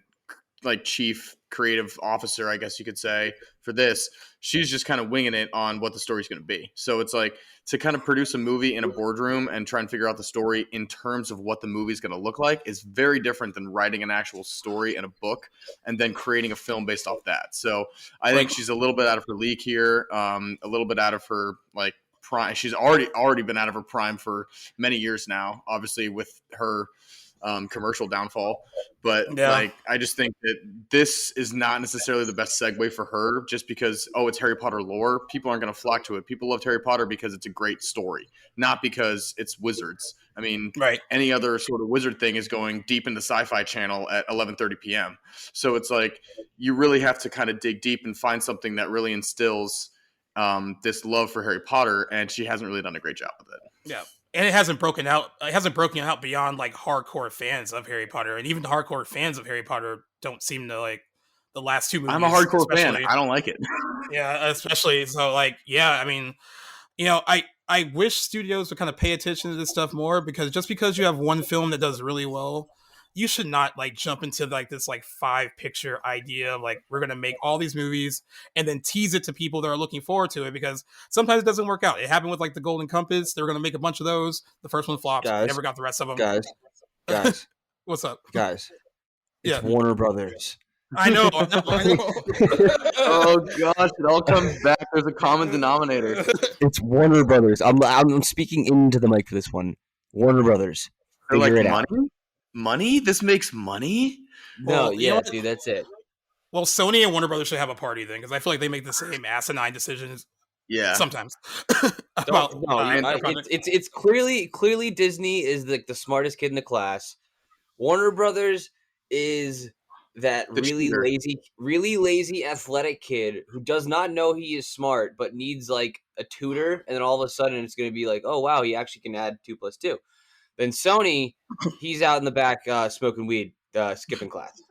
like chief creative officer, I guess you could say, for this, she's just kind of winging it on what the story's going to be. So it's like to kind of produce a movie in a boardroom and try and figure out the story in terms of what the movie's going to look like is very different than writing an actual story in a book and then creating a film based off that. So I think she's a little bit out of her league here, a little bit out of her like prime. She's already been out of her prime for many years now, obviously with her commercial downfall. But like, I just think that this is not necessarily the best segue for her just because, oh, it's Harry Potter lore. People aren't going to flock to it. People loved Harry Potter because it's a great story, not because it's wizards. I mean, any other sort of wizard thing is going deep into Sci-Fi Channel at 11:30 p.m. So it's like, you really have to kind of dig deep and find something that really instills this love for Harry Potter. And she hasn't really done a great job with it. Yeah. And it hasn't broken out. It hasn't broken out beyond like hardcore fans of Harry Potter, and even hardcore fans of Harry Potter don't seem to like the last 2 movies. I'm a hardcore fan. I don't like it. Yeah, especially so. Like, yeah, I mean, I wish studios would kind of pay attention to this stuff more because just because you have one film that does really well, you should not like jump into like this like 5-picture idea of like we're gonna make all these movies and then tease it to people that are looking forward to it because sometimes it doesn't work out. It happened with like the Golden Compass. They were gonna make a bunch of those. The first one flopped. Never got the rest of them. Guys, What's up, guys? It's Warner Brothers. I know. Oh gosh, it all comes back. There's a common denominator. It's Warner Brothers. I'm speaking into the mic for this one. Warner Brothers. Figure it out. Money? This makes money? No, yeah, dude, that's it. Well, Sony and Warner Brothers should have a party then, because I feel like they make the same asinine decisions. Yeah, sometimes. It's clearly Disney is like the smartest kid in the class. Warner Brothers is that really lazy athletic kid who does not know he is smart but needs like a tutor, and then all of a sudden it's going to be like, oh wow, he actually can add 2 + 2. Then Sony, he's out in the back smoking weed, skipping class.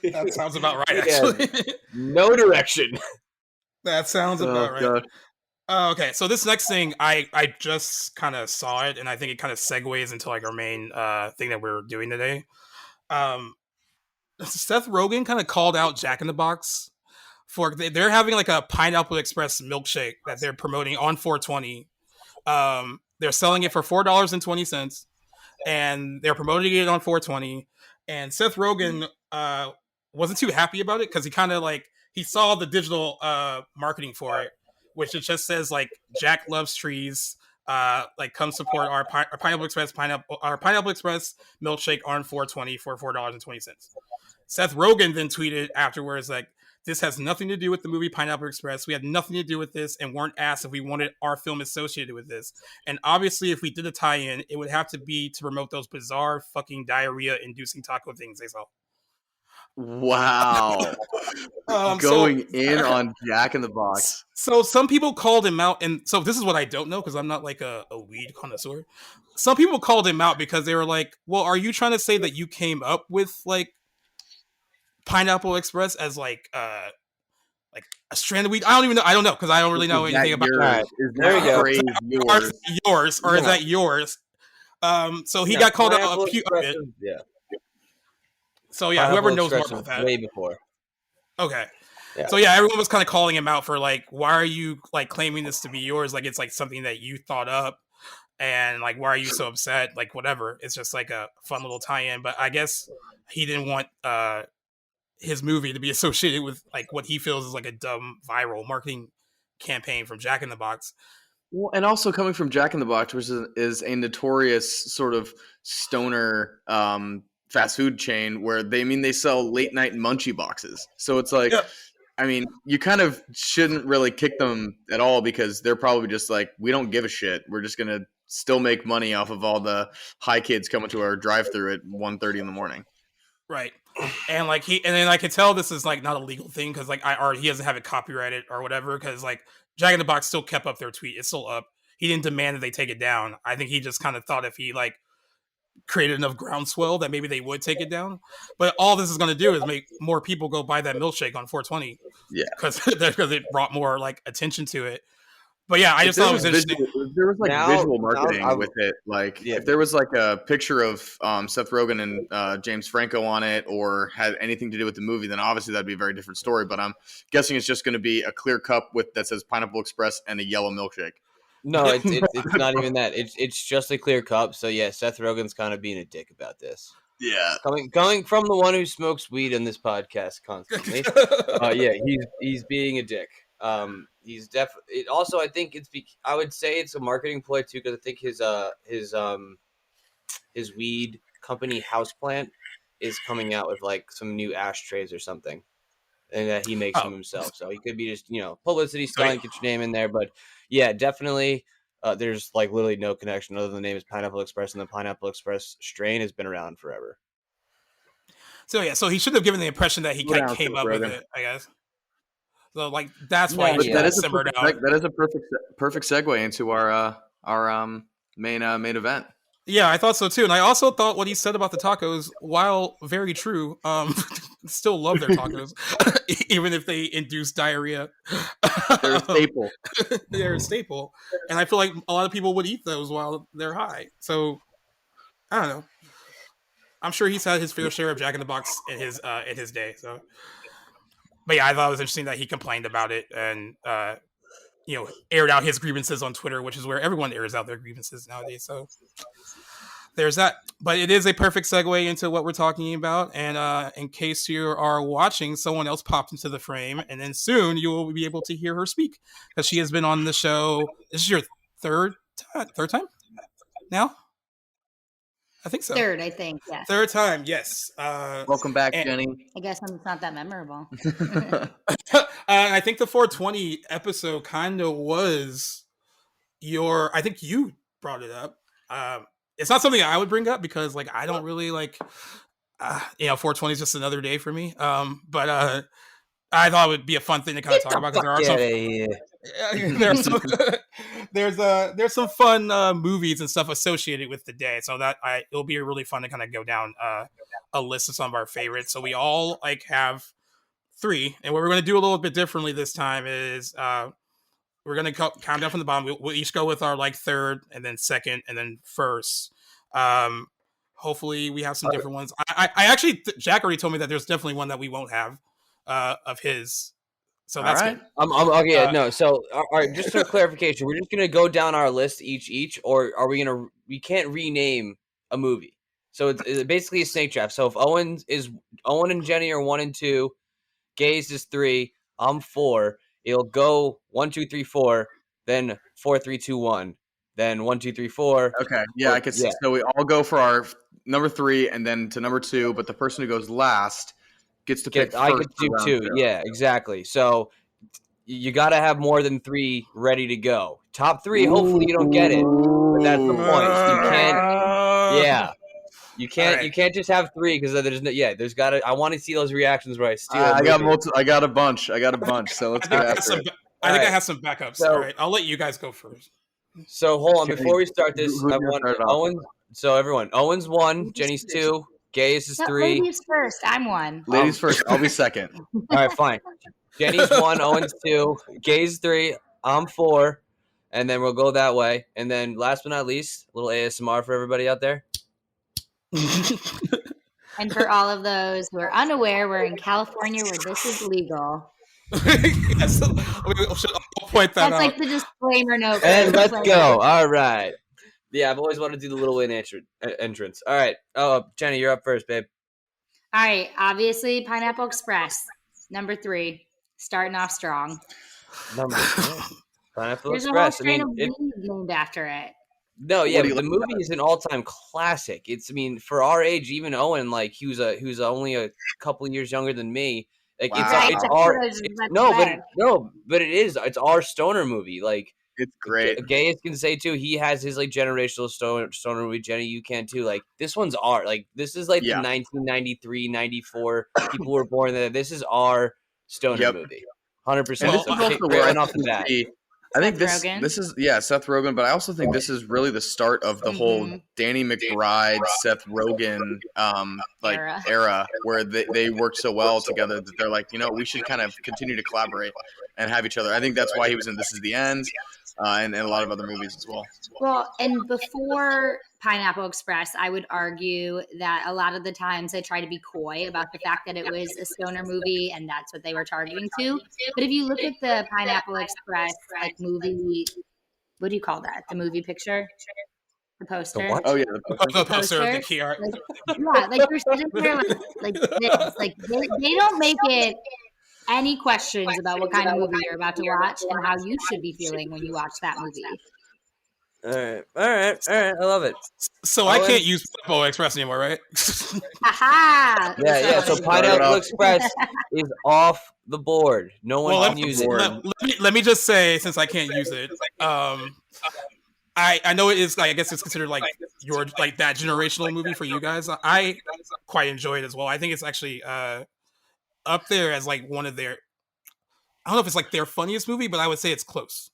That sounds about right, actually. No direction. That sounds about right. Okay, so this next thing, I just kind of saw it, and I think it kind of segues into like our main thing that we're doing today. Seth Rogen kind of called out Jack in the Box for they're having like a Pineapple Express milkshake that they're promoting on 420. They're selling it for $4.20, and they're promoting it on 420. And Seth Rogen wasn't too happy about it because he kind of like he saw the digital marketing for it, which it just says like Jack loves trees. Like come support our Pineapple Express milkshake on 420 for $4.20. Seth Rogen then tweeted afterwards like, this has nothing to do with the movie Pineapple Express. We had nothing to do with this and weren't asked if we wanted our film associated with this. And obviously, if we did a tie-in, it would have to be to promote those bizarre fucking diarrhea-inducing taco things they saw. Wow. Going in on Jack in the Box. So some people called him out, and so this is what I don't know because I'm not like a weed connoisseur. Some people called him out because they were like, well, are you trying to say that you came up with like Pineapple Express as like a strand of weed? I don't know because I don't really know anything about that. There you go. Is that yours? So he got called out a few bit. Yeah. So yeah, whoever knows more about that. Way before. Okay. Yeah. So yeah, everyone was kind of calling him out for like, why are you like claiming this to be yours? Like it's like something that you thought up, and like why are you so upset? Like whatever. It's just like a fun little tie-in. But I guess he didn't want his movie to be associated with like what he feels is like a dumb viral marketing campaign from Jack in the Box. Well, and also coming from Jack in the Box, which is a notorious sort of stoner fast food chain where they sell late night munchie boxes. So it's like, Yeah. I mean, you kind of shouldn't really kick them at all because they're probably just like, we don't give a shit. We're just gonna still make money off of all the high kids coming to our drive-through at 1:30 in the morning. Right. And like and then I could tell this is like not a legal thing because like he doesn't have it copyrighted or whatever because like Jack in the Box still kept up their tweet. It's still up. He didn't demand that they take it down. I think he just kind of thought if he like created enough groundswell that maybe they would take it down. But all this is going to do is make more people go buy that milkshake on 420. Yeah, because it brought more like attention to it. But yeah, I just thought it was interesting. If there was like visual marketing with it, like if there was like a picture of Seth Rogen and James Franco on it, or had anything to do with the movie, then obviously that'd be a very different story. But I'm guessing it's just going to be a clear cup that says Pineapple Express and a yellow milkshake. No, it's not even that. It's just a clear cup. So yeah, Seth Rogen's kind of being a dick about this. Yeah, coming from the one who smokes weed in this podcast constantly. Yeah, he's being a dick. He's definitely. Also, I think I would say it's a marketing ploy too, because I think his weed company Houseplant is coming out with like some new ashtrays or something, and that he makes them himself. So he could be just publicity stunt, get your name in there. But yeah, definitely. There's like literally no connection other than the name is Pineapple Express, and the Pineapple Express strain has been around forever. So yeah, so he should have given the impression that he came up with it, I guess. So like that's why that simmered out. That is a perfect segue into our main event. Yeah, I thought so too, and I also thought what he said about the tacos, while very true, still love their tacos, even if they induce diarrhea. They're a staple. They're a staple, and I feel like a lot of people would eat those while they're high. So I don't know. I'm sure he's had his fair share of Jack in the Box in his day. So, but yeah, I thought it was interesting that he complained about it and aired out his grievances on Twitter, which is where everyone airs out their grievances nowadays. So there's that. But it is a perfect segue into what we're talking about. And in case you are watching, someone else popped into the frame, and then soon you will be able to hear her speak because she has been on the show. This is your third time now. I think so. Third, I think. Yeah. Third time, yes. Welcome back, Jenny. I guess it's not that memorable. I think the 420 episode kind of was I think you brought it up. It's not something I would bring up because, like, I don't really like, 420 is just another day for me. But I thought it would be a fun thing to kind of talk about because there's some fun movies and stuff associated with the day, so that it'll be really fun to kind of go down a list of some of our favorites. So we all like have 3, and what we're going to do a little bit differently this time is we're going to count down from the bottom. We'll each go with our like third, and then second, and then first. Hopefully we have some different ones. I actually Jack already told me that there's definitely one that we won't have of his. So that's right. Good. Okay. No. So, all right. Just for clarification, we're just gonna go down our list each, or are we gonna? We can't rename a movie. So it's basically a snake draft. So if Owen and Jenny are 1 and 2, Gaze is 3, I'm 4. It'll go 1, 2, 3, 4, then 4, 3, 2, 1, then 1, 2, 3, 4. Okay. Yeah, I could see. So we all go for our number 3, and then to number 2. But the person who goes last gets to pick. I could do 2. Yeah, exactly. So you got to have more than 3 ready to go. Top 3, hopefully you don't get it, but that's the point. You can't. Yeah, you can't. Right. You can't just have 3 because there's got to. I want to see those reactions where I steal. I got a bunch. So let's go after it. I think I have some backups. So, all right, I'll let you guys go first. So hold on before we start this. I want Owen. So everyone, Owen's 1, Jenny's 2. Gaze is 3. Ladies first. I'm 1. Ladies first. I'll be second. All right, fine. Jenny's 1, Owen's 2, Gaze 3, I'm 4, and then we'll go that way. And then last but not least, a little ASMR for everybody out there. And for all of those who are unaware, we're in California where this is legal. Yes, I'll point that out. That's like the disclaimer note. And let's go. All right. Yeah, I've always wanted to do the little in entrance. All right. Oh, Jenny, you're up first, babe. All right, obviously Pineapple Express, number 3, starting off strong. Pineapple There's a whole Express. I strain mean, of weed named after it. No, yeah, What do but you the like movie is an all-time classic. I mean, for our age, even Owen, like he was only a couple of years younger than me. Like Wow. Right, it's that's our what I was it's, about to no, but say. but it is. It's our stoner movie. Like It's great. Gaius can say too. He has his like generational stoner movie. Jenny, you can too. Like this one's our like this is like the Yeah. 1993, 94 people were born there. This is our stoner Yep. movie. 100%. And this Well, is also where Right I off think the bat. I think Seth this Rogen. is Seth Rogen, but I also think this is really the start of the whole Danny McBride, Seth Rogen like era where they work so well together that they're like, we should kind of continue to collaborate and have each other. I think that's why he was in This Is the End and a lot of other movies as well. Well, and before Pineapple Express, I would argue that a lot of the times they try to be coy about the fact that it was a stoner movie and that's what they were targeting to. But if you look at the Pineapple Express like movie, what do you call that? The movie picture? The poster? what? Oh yeah, the poster of the key art. Like you're sitting there like this. Like they don't make it any questions about what kind of movie you're about to watch and how you should be feeling when you watch that movie. All right. I love it. So I can't use Pineapple Express anymore, right? Aha! Yeah. So Pineapple Express is off the board. No one can use it. Let me just say, since I can't use it, I know it is. Like, I guess it's considered like your like that generational movie for you guys. I quite enjoy it as well. I think it's actually up there as like one of their. I don't know if it's like their funniest movie, but I would say it's close.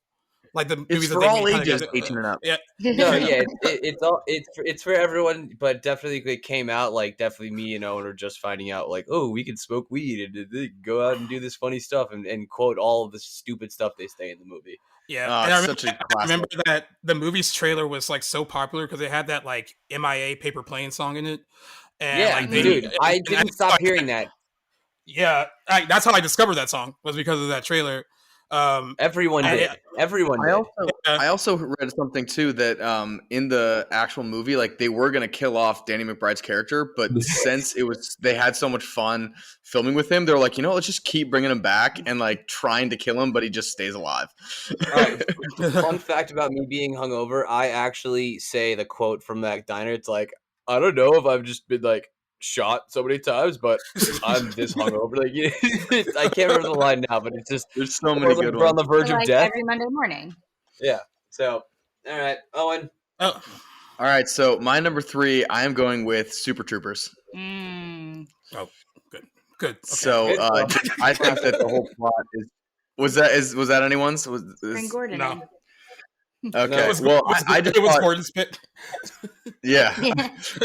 Like the movies for that all they ages, 18 and up. Yeah. No, yeah, it's for everyone, but definitely it came out like definitely me and Owen are just finding out like, oh, we can smoke weed and go out and do this funny stuff and quote all of the stupid stuff they say in the movie. Yeah, and I remember that the movie's trailer was like so popular because it had that like MIA Paper Plane song in it. And yeah, like dude, I didn't stop hearing that. Yeah, that's how I discovered that song was because of that trailer. Everyone did. Everyone did. I also read something too that in the actual movie, like they were gonna kill off Danny McBride's character, but since they had so much fun filming with him, they're like, let's just keep bringing him back and like trying to kill him, but he just stays alive. Fun fact about me being hungover: I actually say the quote from that diner. It's like, I don't know if I've just been like shot so many times, but I'm this hungover. Like I can't remember the line now, but it's just there's so many good ones. We're on the verge of death every Monday morning. Yeah. So, all right, Owen. Oh. All right. So my number 3, I am going with Super Troopers. Oh, good. Okay. So I think that the whole plot is. Was that anyone's? Gordon. No. Okay. I just was Gordon's pit. Yeah.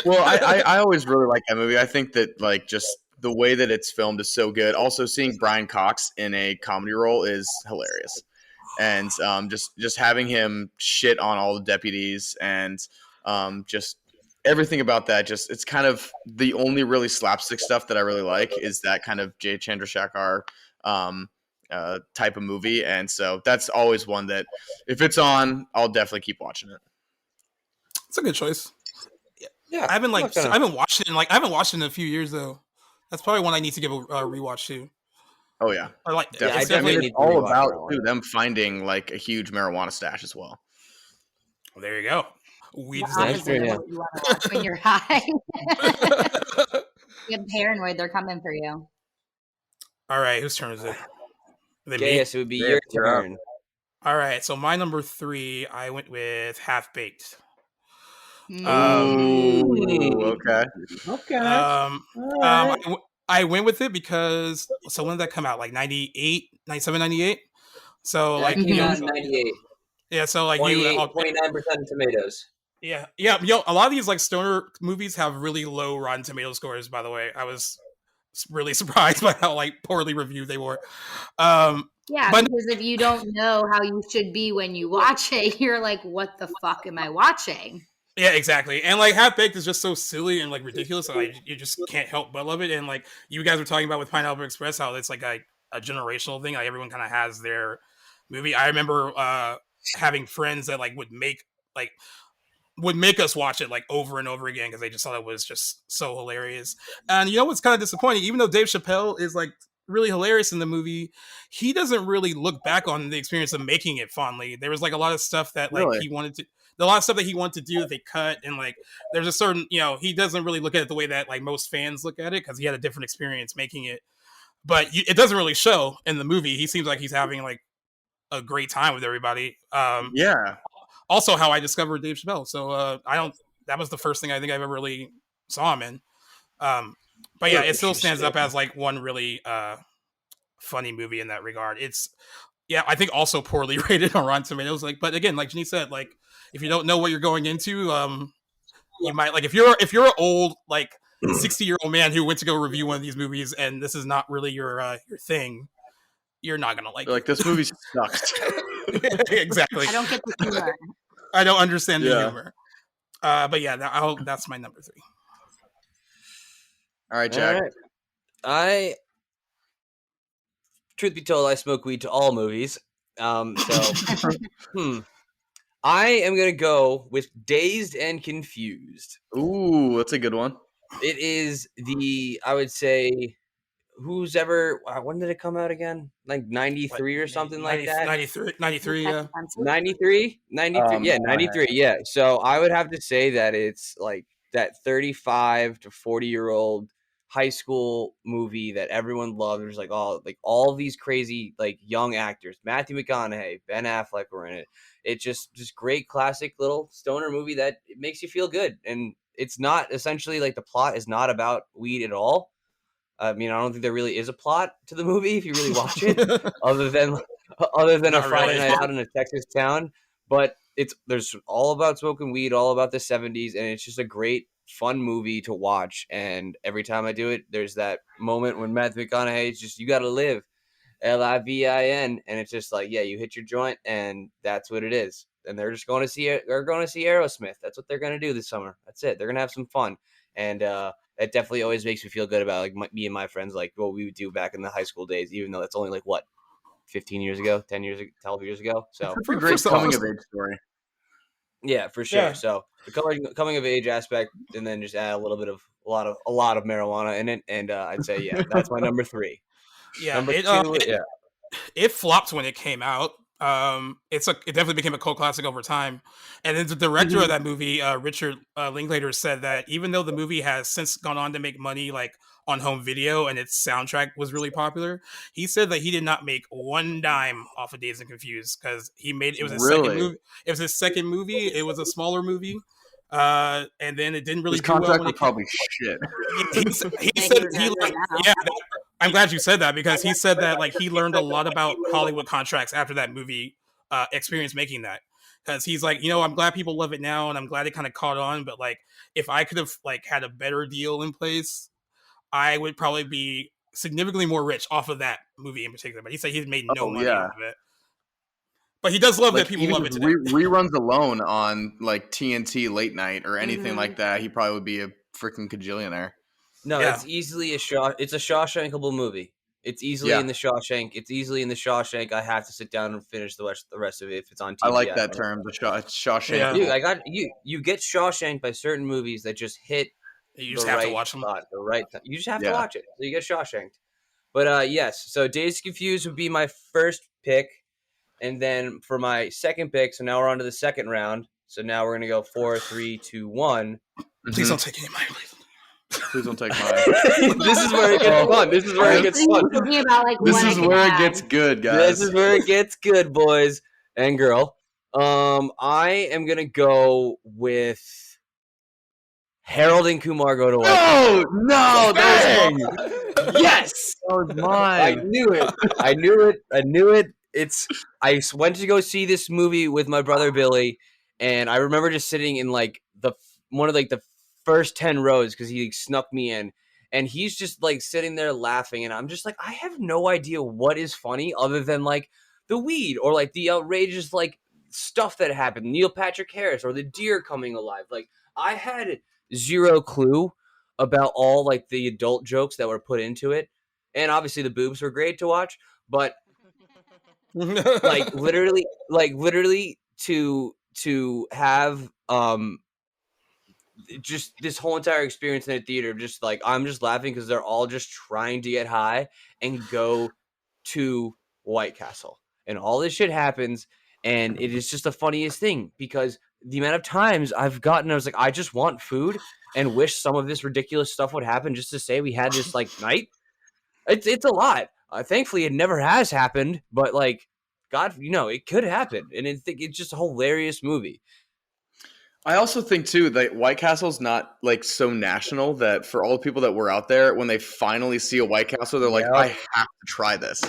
Well, I always really like that movie. I think that like just the way that it's filmed is so good. Also, seeing Brian Cox in a comedy role is hilarious, and just having him shit on all the deputies and just everything about that. Just it's kind of the only really slapstick stuff that I really like is that kind of Jay Chandrasekhar type of movie, and so that's always one that if it's on, I'll definitely keep watching it. It's a good choice. Yeah, I haven't watched it in a few years though. That's probably one I need to give a rewatch to. Oh yeah, I like definitely. it's definitely it's all about them finding like a huge marijuana stash as well. Well, there you go. Weed is what you want to watch when you're high. You get paranoid; they're coming for you. All right, whose turn is it? Yes, it would be your turn. All right, so my number 3, I went with Half Baked. Okay. I went with it because when did that come out? Like 98, 97, 98? So like 98. Yeah, so like 29% tomatoes. Yeah. A lot of these like stoner movies have really low Rotten Tomato scores. By the way, I was really surprised by how like poorly reviewed they were. Because if you don't know how you should be when you watch it, you're like, "What the fuck am I watching?" Yeah, exactly. And like Half Baked is just so silly and like ridiculous. So, like, you just can't help but love it. And like you guys were talking about with Pineapple Express, how it's like a generational thing. Like everyone kind of has their movie. I remember having friends that like would make like would make us watch it like over and over again because they just thought it was just so hilarious. And you know what's kind of disappointing? Even though Dave Chappelle is like really hilarious in the movie, he doesn't really look back on the experience of making it fondly. There was like a lot of stuff that like Really? he wanted to, a lot of stuff that he wanted to do that they cut, and like there's a certain, you know, he doesn't really look at it the way that like most fans look at it because he had a different experience making it. But it doesn't really show in the movie. He seems like he's having like a great time with everybody. Yeah. Also, how I discovered Dave Chappelle. So I don't. That was the first thing I think I ever really saw him in. But yeah, it still stands up as like one really funny movie in that regard. It's I think also poorly rated on Rotten Tomatoes. Like, but again, like Janine said, like if you don't know what you're going into, you might like if you're an old like 60-year-old man who went to go review one of these movies and this is not really your thing, you're not gonna like Like, this movie sucks. Exactly. I don't get the humor. I don't understand the humor. But yeah, that's my number 3. All right, Jack. All right. Truth be told, I smoke weed to all movies. I am gonna go with Dazed and Confused. Ooh, that's a good one. It is I would say, who's ever, when did it come out again? Like 93 or something like that? 93, yeah. 93? 93, yeah, 93, yeah. So I would have to say that it's like that 35 to 40-year-old high school movie that everyone loved. There's like all these crazy like young actors. Matthew McConaughey, Ben Affleck were in it. It's just great classic little stoner movie that it makes you feel good. And it's not essentially like the plot is not about weed at all. I mean, I don't think there really is a plot to the movie if you really watch it, other than a Friday night out in a Texas town. But there's all about smoking weed, all about the 70s, and it's just a great, fun movie to watch. And every time I do it, there's that moment when Matthew McConaughey is just, you got to live, LIVIN, and it's just like, yeah, you hit your joint, and that's what it is. And they're just going to see it. They're going to see Aerosmith. That's what they're going to do this summer. That's it. They're going to have some fun, and it definitely always makes me feel good about like me and my friends, like what we would do back in the high school days, even though that's only like what, 15 years ago, 10 years ago, 12 years ago. So it's a great coming of age story. Yeah, for sure. Yeah. So the coming of age aspect, and then just add a little bit of a lot of marijuana in it, and I'd say that's my number 3. Yeah, number 2, it flopped when it came out. It definitely became a cult classic over time. And then the director of that movie, Richard Linklater, said that even though the movie has since gone on to make money like on home video and its soundtrack was really popular, he said that he did not make one dime off of Dazed and Confused because it was his second movie. It was his second movie. It was a smaller movie. And then it didn't really his do well contract when was probably shit. He said I'm glad you said that because he said that like he learned a lot about Hollywood contracts after that movie experience making that, because he's like, I'm glad people love it now and I'm glad it kind of caught on, but like if I could have like had a better deal in place, I would probably be significantly more rich off of that movie in particular. But he said he made no money off of it. But he does love that people love it today. Reruns alone on like TNT late night or anything like that, he probably would be a freaking cajillionaire. No, it's easily it's a Shawshankable movie. It's easily in the Shawshank. It's easily in the Shawshank. I have to sit down and finish the rest of it if it's on TV. I like that term, the Shawshank. Yeah. Dude, you get Shawshank by certain movies that just hit. You just have to watch them. The right time. You just have to watch it. So you get Shawshanked. But yes, so Dazed Confused would be my first pick. And then for my second pick, so now we're on to the second round. So now we're going to go 4, 3, 2, 1. Please don't take any of mine, please. Please don't take mine. This is where it gets fun. This is where it gets fun. This is where it gets good, guys. This is where it gets good, boys and girl. I am going to go with Harold and Kumar Go to Work. No, that was mine. Yes, that was mine. I knew it. I went to go see this movie with my brother Billy, and I remember just sitting in like one of the first 10 rows because he snuck me in, and he's just like sitting there laughing, and I'm just like, I have no idea what is funny other than like the weed or like the outrageous like stuff that happened, Neil Patrick Harris or the deer coming alive. Like I had zero clue about all like the adult jokes that were put into it, and obviously the boobs were great to watch, but like literally to have just this whole entire experience in the theater, just like I'm just laughing because they're all just trying to get high and go to White Castle, and all this shit happens, and it is just the funniest thing because the amount of times I was like, I just want food and wish some of this ridiculous stuff would happen just to say we had this like night. It's a lot. Thankfully, it never has happened, but like, God, it could happen, and it's just a hilarious movie. I also think too that White Castle's not like so national that for all the people that were out there, when they finally see a White Castle, they're like, I have to try this.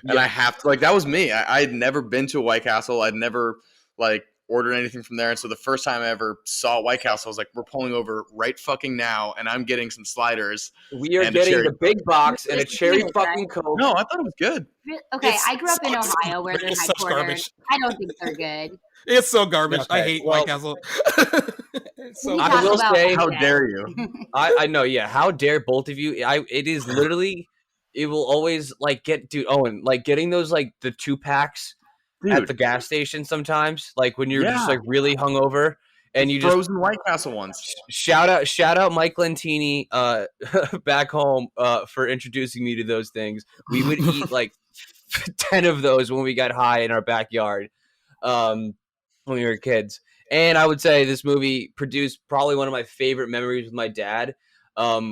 And I have to, like, that was me. I had never been to a White Castle. I'd never like ordered anything from there. And so the first time I ever saw White Castle, I was like, we're pulling over right fucking now. And I'm getting some sliders. We are getting the big box and a cherry fucking Coke. No, I thought it was good. Okay, I grew up in Ohio where they're headquartered. I don't think they're good. It's so garbage. Okay, I hate White Castle. I will say, how dare you? I know, yeah. How dare both of you? It is literally, it will always like Owen, like getting those like the 2-packs at the gas station sometimes, like when you're just like really hungover and you frozen White Castle ones. Shout out Mike Lentini back home for introducing me to those things. We would eat like 10 of those when we got high in our backyard when we were kids. And I would say this movie produced probably one of my favorite memories with my dad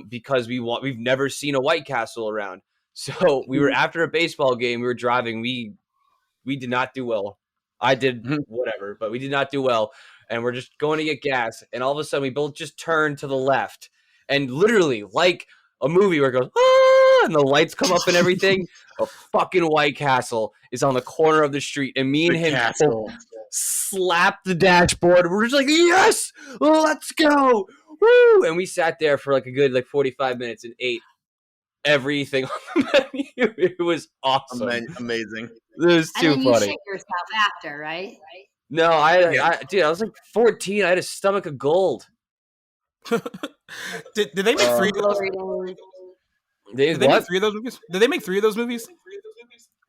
because we've never seen a White Castle around. So we were after a baseball game, we were driving, we did not do well. I did whatever, but we did not do well. And we're just going to get gas. And all of a sudden, we both just turned to the left. And literally, like a movie where it goes, ah, and the lights come up and everything, a fucking White Castle is on the corner of the street. And me and him slapped the dashboard. We're just like, yes, let's go. Woo! And we sat there for like a good 45 minutes and ate everything on the menu. It was awesome. Amazing. It was too funny. You shit yourself after, right? No, I was like 14. I had a stomach of gold. Did they make 3 of those? Did they make 3 of those movies? Did they make 3 of those movies?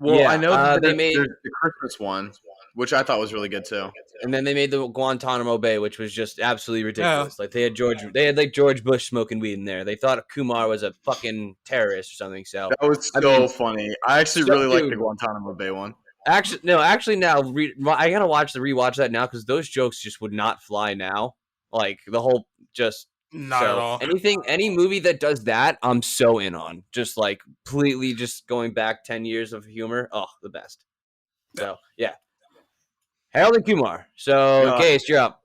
Well, yeah, I know they made the Christmas one, which I thought was really good too. And then they made the Guantanamo Bay, which was just absolutely ridiculous. Yeah. Like they had like George Bush smoking weed in there. They thought Kumar was a fucking terrorist or something. So that was so funny. I actually really liked the Guantanamo Bay one. Actually, now I gotta rewatch that now because those jokes just would not fly now. Like the whole not at all. Any movie that does that, I'm so in on. Just like completely just going back 10 years of humor. Oh, the best. So yeah. Harold and Kumar. So Case, you're up.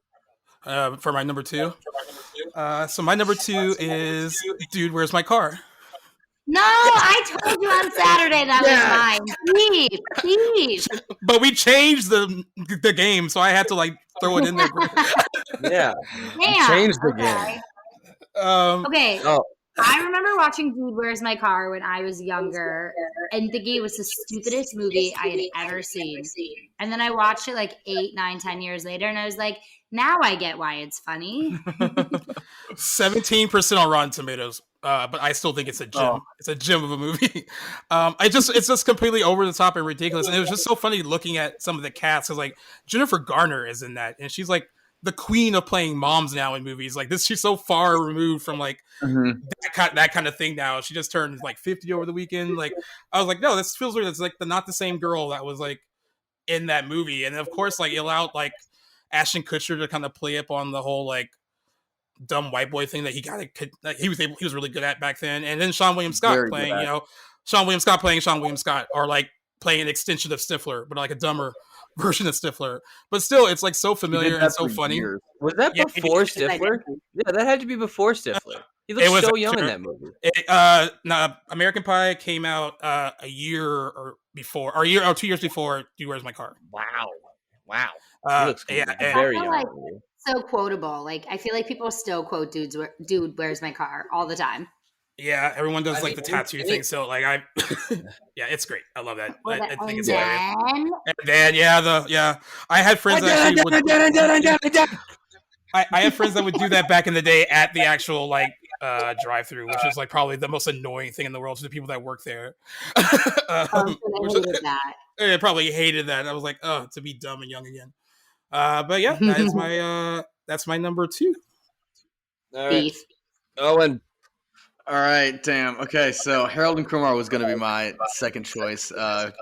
For my number 2. So my number 2 is Dude, Where's My Car? No, I told you on Saturday that was mine. Please. But we changed the game, so I had to like throw it in there. Yeah. Damn. Changed the game. Okay. Oh. I remember watching Dude, Where's My Car when I was younger and thinking it was the stupidest movie I had ever seen. And then I watched it like 8, 9, 10 years later and I was like, now I get why it's funny. 17% on Rotten Tomatoes. But I still think it's a gem. It's a gem of a movie. It's just completely over the top and ridiculous. And it was just so funny looking at some of the cast because like Jennifer Garner is in that, and she's like the queen of playing moms now in movies. Like this, she's so far removed from like that kind of thing now. She just turned like 50 over the weekend. Like I was like, no, this feels weird. It's like not the same girl that was like in that movie. And of course, like it allowed like Ashton Kutcher to kind of play up on the whole like dumb white boy thing that he was really good at back then. And then Sean William Scott playing Sean William Scott, or like playing an extension of Stifler, but like a dumber version of Stifler. But still, it's like so familiar and so funny. Years. Was that before Stifler? Yeah, that had to be before Stifler. He looked so young in that movie. No, American Pie came out a year or before, or 2 years before Dude, Where's My Car? Wow. He looks very young. Like, so quotable. Like I feel like people still quote Dude, Where's My Car all the time. Yeah, everyone does like the tattoo thing. So like yeah, it's great. I love that. I think it's hilarious. And then I had friends that actually I had friends that would do that back in the day at the actual like drive-through, which is like probably the most annoying thing in the world to the people that work there. I probably hated that. I was like, to be dumb and young again. But yeah, that's my number 2. All right. Beef. Owen. All right, damn. Okay, so Harold and Kumar was going to be my second choice.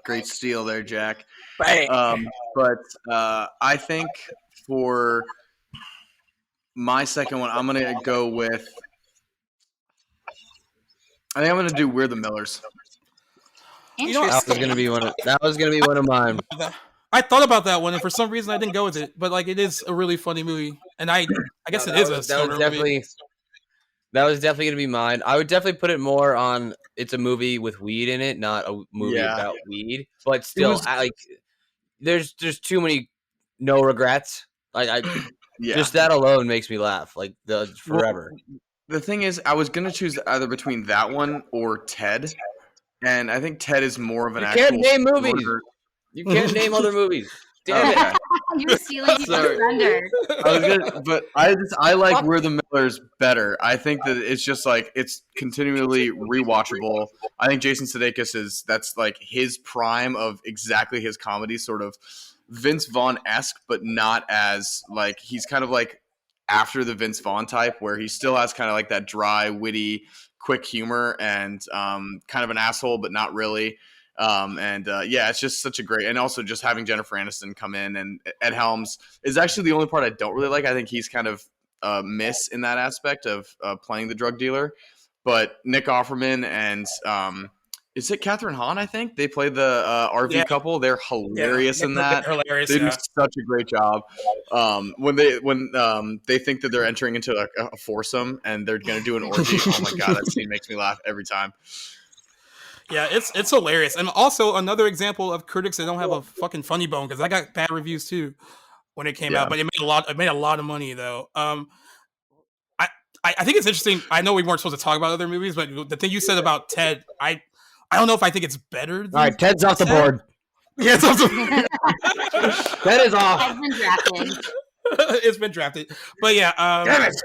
Great steal there, Jack. But I think for my second one, I'm going to go with. I think I'm going to do We're the Millers. Interesting. That was gonna be one of mine. I thought about that one, and for some reason I didn't go with it. But like, it is a really funny movie, and I guess it is a stoner movie. That was definitely gonna be mine. I would definitely put it more on. It's a movie with weed in it, not a movie about weed. But still, there's too many no regrets. Just that alone makes me laugh. Like forever. Well, the thing is, I was gonna choose either between that one or Ted, and I think Ted is more of an actual. You can't name movies. You can't name other movies. Damn it! You're stealing people's thunder. I like We're the Millers better. I think that it's just like it's continually rewatchable. I think Jason Sudeikis that's like his prime of exactly his comedy, sort of Vince Vaughn-esque, but not as like he's kind of like after the Vince Vaughn type, where he still has kind of like that dry, witty, quick humor and kind of an asshole, but not really. It's just such a great, and also just having Jennifer Aniston come in, and Ed Helms is actually the only part I don't really like. I think he's kind of miss in that aspect of playing the drug dealer, but Nick Offerman and is it Catherine Hahn? I think they play the RV couple. They're hilarious in that. They do such a great job. When they think that they're entering into a foursome and they're going to do an orgy. Oh my god, that scene makes me laugh every time. Yeah, it's hilarious. And also another example of critics that don't have a fucking funny bone, because I got bad reviews too when it came out, but it made a lot of money though. I think it's interesting. I know we weren't supposed to talk about other movies, but the thing you said about Ted, I don't know if I think it's better than all right, Ted's off the board. Yeah, it's off the board. Ted is off. Ted's been drafted. It's been drafted. But yeah, damn it.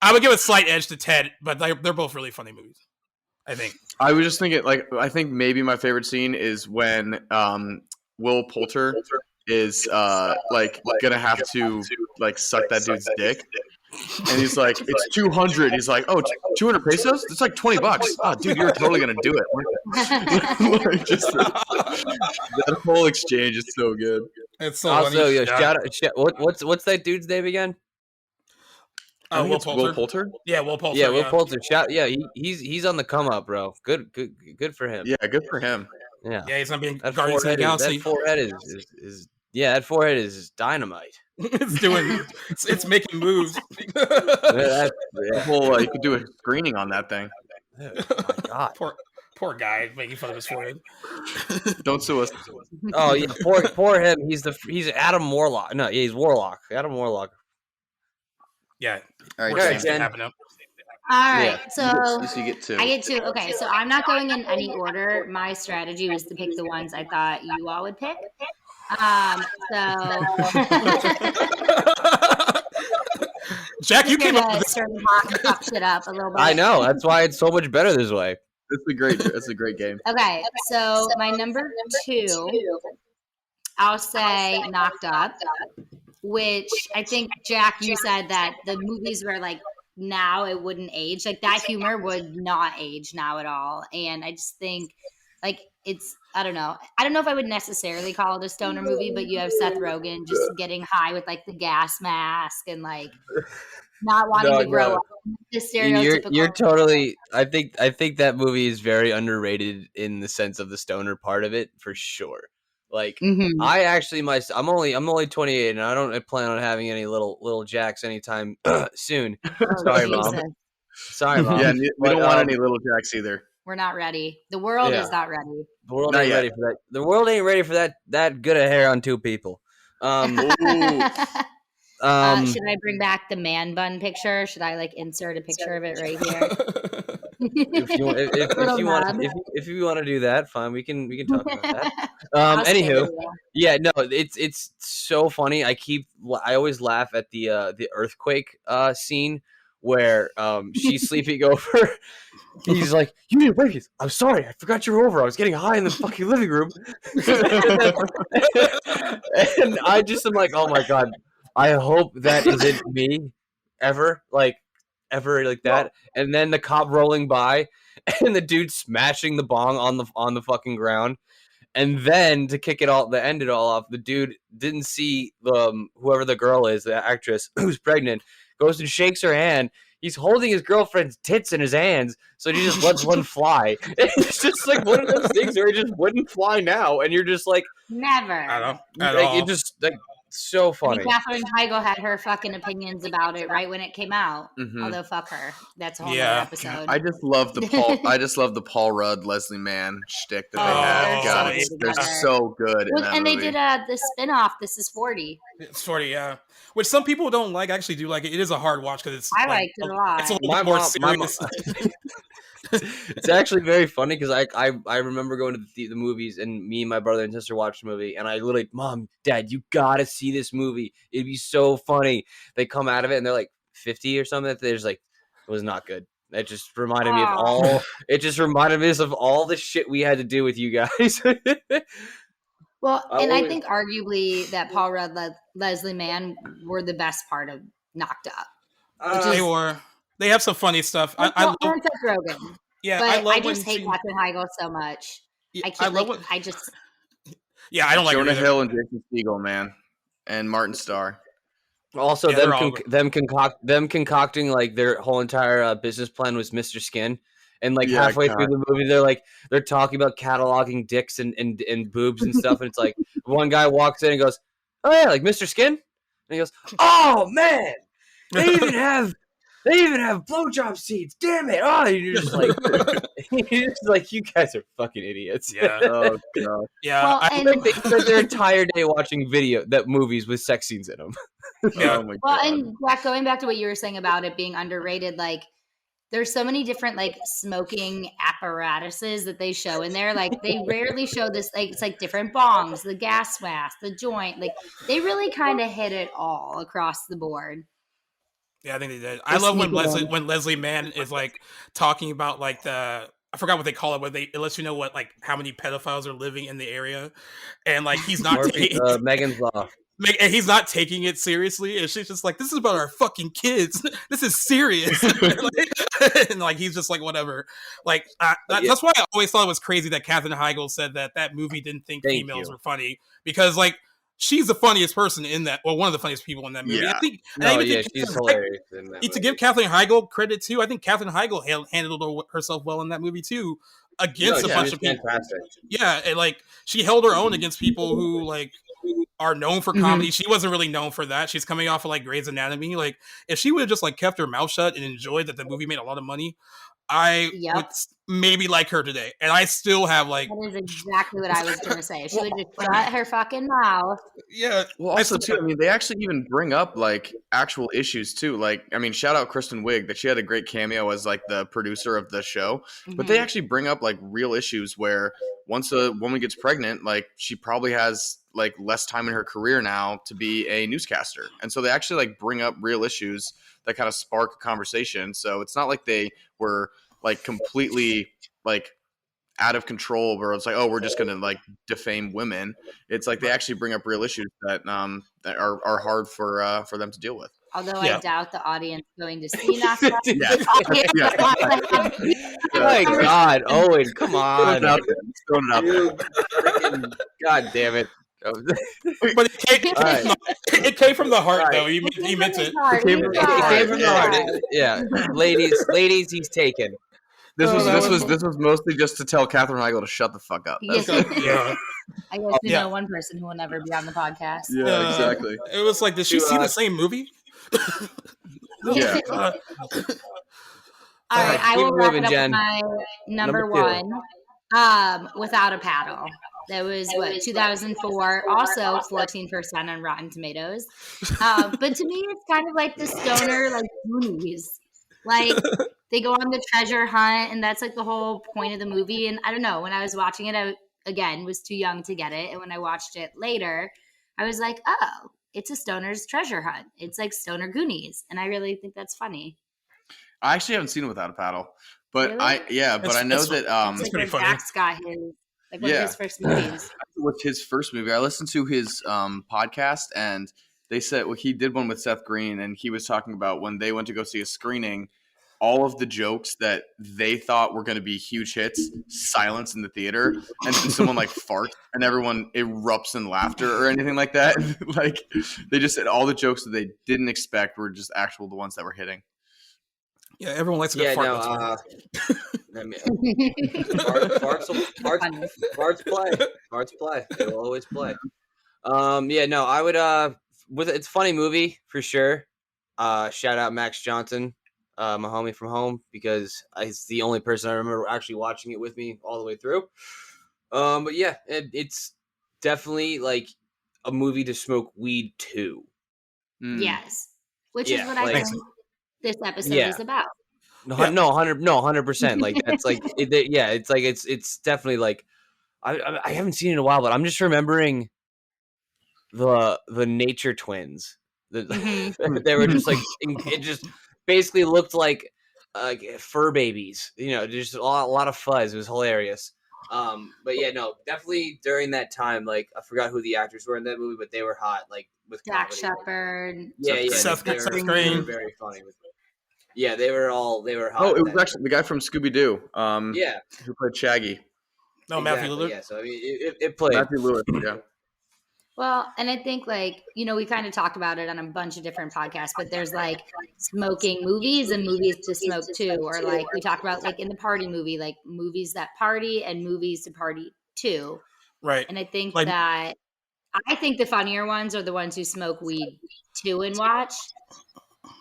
I would give a slight edge to Ted, but they're both really funny movies, I think. I was just thinking, I think maybe my favorite scene is when Will Poulter is gonna have to suck that dude's dick, and he's like, "It's 200." He's like, "Oh, 200 pesos? It's like $20." Oh, dude, you're totally gonna do it. Just that whole exchange is so good. It's so also, funny. What's that dude's name again? Will Poulter? Yeah, Will Poulter. Yeah, Will Poulter. He's on the come up, bro. Good for him. Yeah, good for him. Yeah, he's not being that forehead is dynamite. It's making moves. You could do a screening on that thing. Oh my god. Poor guy making fun of his forehead. Don't sue us. Oh yeah, poor him. He's Adam Warlock. No, he's Warlock. Adam Warlock. Yeah. All right, Jen. All right, so you get two. I get two. Okay, so I'm not going in any order. My strategy was to pick the ones I thought you all would pick. Jack, you came up with this and fuck shit up a little bit. I know. That's why it's so much better this way. It's a great game. Okay, so my number two, I'll say Knocked Up, which I think, Jack, you said that the movies were like, now it wouldn't age. Like that humor would not age now at all. And I just think like I don't know if I would necessarily call it a stoner movie, but you have Seth Rogen just getting high with like the gas mask and like not wanting to grow up. The stereotypical. You're totally. I think that movie is very underrated in the sense of the stoner part of it for sure. Like I actually I'm only 28 and I don't plan on having any little jacks anytime soon. Sorry, Mom. Sorry, Mom. Yeah, we don't want any little jacks either. We're not ready. The world is not ready. The world ain't ready for that. The world ain't ready for that good a hair on two people. Should I bring back the man bun picture? Should I insert a picture of it right here? if you want to do that, fine. We can talk about that. Anywho, yeah, no, it's so funny. I always laugh at the earthquake scene where she's sleeping over. He's like, "You need a break." I'm sorry, I forgot you were over. I was getting high in the fucking living room, and I just am like, "Oh my god." I hope that isn't me ever. ever like that. And then the cop rolling by, and the dude smashing the bong on the fucking ground. And then to end it all off, the dude didn't see whoever the girl is, the actress who's pregnant, goes and shakes her hand. He's holding his girlfriend's tits in his hands, so he just lets one fly. It's just like one of those things where it just wouldn't fly now, and you're just like, never. I don't at like, all. it just like so funny. I mean, Katherine Heigl had her fucking opinions about it right when it came out. Although fuck her, that's a whole other episode. I just love the Paul Rudd Leslie Mann shtick that they had. God, they're so good. And they did the spinoff. This is 40. It's 40, yeah. Which some people don't like. I actually do like it. It is a hard watch because it's. I liked it a lot. It's a little more serious. It's actually very funny because I remember going to the movies, and me and my brother and sister watched the movie, and I literally, Mom, Dad, you gotta see this movie. It'd be so funny. They come out of it and they're like 50 or something. They're just like, it was not good. It just reminded me of all. It just reminded me of all the shit we had to do with you guys. Well, and I think arguably that Paul Rudd, Leslie Mann were the best part of Knocked Up. They were. They have some funny stuff. I love Seth Rogen. Yeah, but I just hate Katherine Heigl so much. I can't. I just. Yeah, I don't like Jonah Hill and Jason Segel, man, and Martin Starr. Also, them concocting like their whole entire business plan was Mr. Skin, and like halfway through the movie, they're talking about cataloging dicks and boobs and stuff, and it's like one guy walks in and goes, "Oh yeah, like Mr. Skin," and he goes, "Oh man, they even have blowjob seats. Damn it! Oh, you're just like, you guys are fucking idiots." Yeah. Oh god. Yeah. Well, I think they spent their entire day watching movies with sex scenes in them. Yeah. Oh my well, god. and Jack, going back to what you were saying about it being underrated, like there's so many different like smoking apparatuses that they show in there. Like they rarely show this. Like it's like different bongs, the gas mask, the joint. Like they really kind of hit it all across the board. Yeah, I think they did. I love when Leslie Mann is like talking about like I forgot what they call it, but it lets you know what like how many pedophiles are living in the area, and like he's not Megan's Law. And he's not taking it seriously, and she's just like, "This is about our fucking kids. This is serious." And like he's just like, whatever. Like that's why I always thought it was crazy that Katherine Heigl said that movie didn't think females were funny, because like she's the funniest person in that, or one of the funniest people in that movie. Yeah. I think. She's hilarious in that movie. To give Katherine Heigl credit too, I think Katherine Heigl handled herself well in that movie too, against a bunch of people. Fantastic. Yeah, and like she held her own against people who like are known for comedy. She wasn't really known for that. She's coming off of like Grey's Anatomy. Like if she would have just like kept her mouth shut and enjoyed that the movie made a lot of money, I would maybe like her today. And I still have like. That is exactly what I was going to say. She would just shut her fucking mouth. Yeah. Well, also too, I mean, they actually even bring up like actual issues too. Like, I mean, shout out Kristen Wiig that she had a great cameo as like the producer of the show. But they actually bring up like real issues where once a woman gets pregnant, like she probably has like less time in her career now to be a newscaster. And so they actually like bring up real issues that kind of spark a conversation. So it's not like they were like completely like out of control where it's like, oh, we're just going to like defame women. It's like they actually bring up real issues that are hard for them to deal with. Although I doubt the audience going to see Knocked Up. Oh my God, Owen, come on. God damn it. But it came from the heart, though. He meant it. It came from the heart. Yeah, ladies, he's taken. This was mostly just to tell Katherine Heigl to shut the fuck up. Yeah. I guess we know one person who will never be on the podcast. Yeah, exactly. It was like, did she see the same movie? Yeah. All right, I will wrap it up with my number one. Without a Paddle. That was 2004. Also 14% on Rotten Tomatoes. But to me, it's kind of like the stoner like Goonies. Like they go on the treasure hunt, and that's like the whole point of the movie. And I don't know, when I was watching it, I again was too young to get it, and when I watched it later, I was like, oh, it's a stoner's treasure hunt. It's like Stoner Goonies, and I really think that's funny. I actually haven't seen it Without a Paddle, but Really? I know that It's like pretty when funny. Jack's got his like one of his first movies. with his first movie, I listened to his podcast, and they said he did one with Seth Green, and he was talking about when they went to go see a screening. all of the jokes that they thought were going to be huge hits silence in the theater, and then someone like farts and everyone erupts in laughter or anything like that. Like they just said all the jokes that they didn't expect were just actual the ones that were hitting. Yeah, everyone likes a good fart. I mean, farts play. They will always play. I would. It's a funny movie for sure. Shout out Max Johnson, my homie from home, because he's the only person I remember actually watching it with me all the way through. But yeah, it's definitely like a movie to smoke weed to. Yes, which is what I think this episode is about. No, 100%. Like that's like, it's definitely like I haven't seen it in a while, but I'm just remembering the Nature Twins. They were just like it just basically looked like fur babies, just a lot of fuzz. It was hilarious. But yeah, no, definitely during that time, like I forgot who the actors were in that movie, but they were hot, like with Jack comedy. Shepard. Seth they were very funny. Yeah, they were hot. Oh, it was actually the guy from Scooby-Doo. Who played Shaggy. No, Matthew Lillard. Yeah, so I mean, it played. Matthew Lillard, yeah. Well, and I think we kind of talked about it on a bunch of different podcasts, but there's like smoking movies and movies to smoke too, or like we talk about like in the party movie, like movies that party and movies to party too. Right. And I think that the funnier ones are the ones who smoke weed too and watch.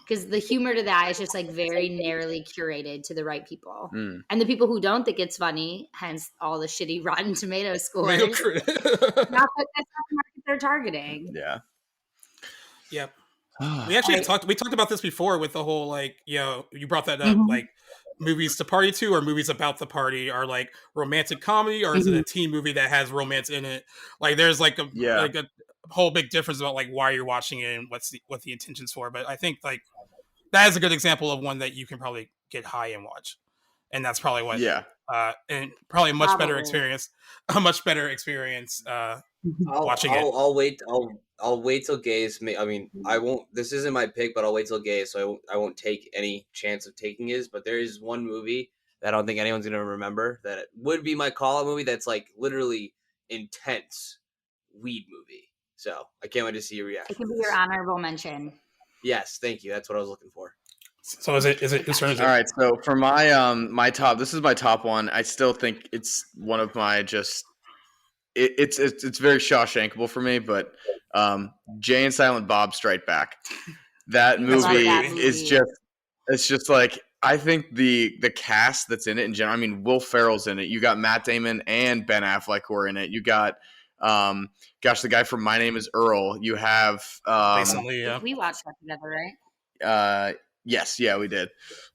Because the humor to that is just like very narrowly curated to the right people. And the people who don't think it's funny, hence all the shitty Rotten Tomato scores, not that that's not the market they're targeting. Yeah. Yep. We actually talked about this before with the whole you brought that up, like movies to party to or movies about the party are like romantic comedy or is it a teen movie that has romance in it? Like there's like a whole big difference about like why you're watching it and what the intention's for. But I think like that is a good example of one that you can probably get high and watch, and that's probably what and probably a much better experience watching it. I'll wait till Gaze. I mean, I won't. This isn't my pick, but I'll wait till Gaze, so I won't take any chance of taking his. But there is one movie that I don't think anyone's gonna remember that it would be my call-out movie. That's like literally intense weed movie. So I can't wait to see your reaction. It can be your honorable mention. Yes, thank you. That's what I was looking for. So is it whose turn is it? All right, so for my my top, this is my top one. I still think it's one of my it's very Shawshankable for me, but Jay and Silent Bob Strike Back. That movie is just like I think the cast that's in it in general. I mean, Will Ferrell's in it. You got Matt Damon and Ben Affleck who are in it. You got the guy from My Name Is Earl. You have recently, we watched that together, right? Yes, yeah, we did.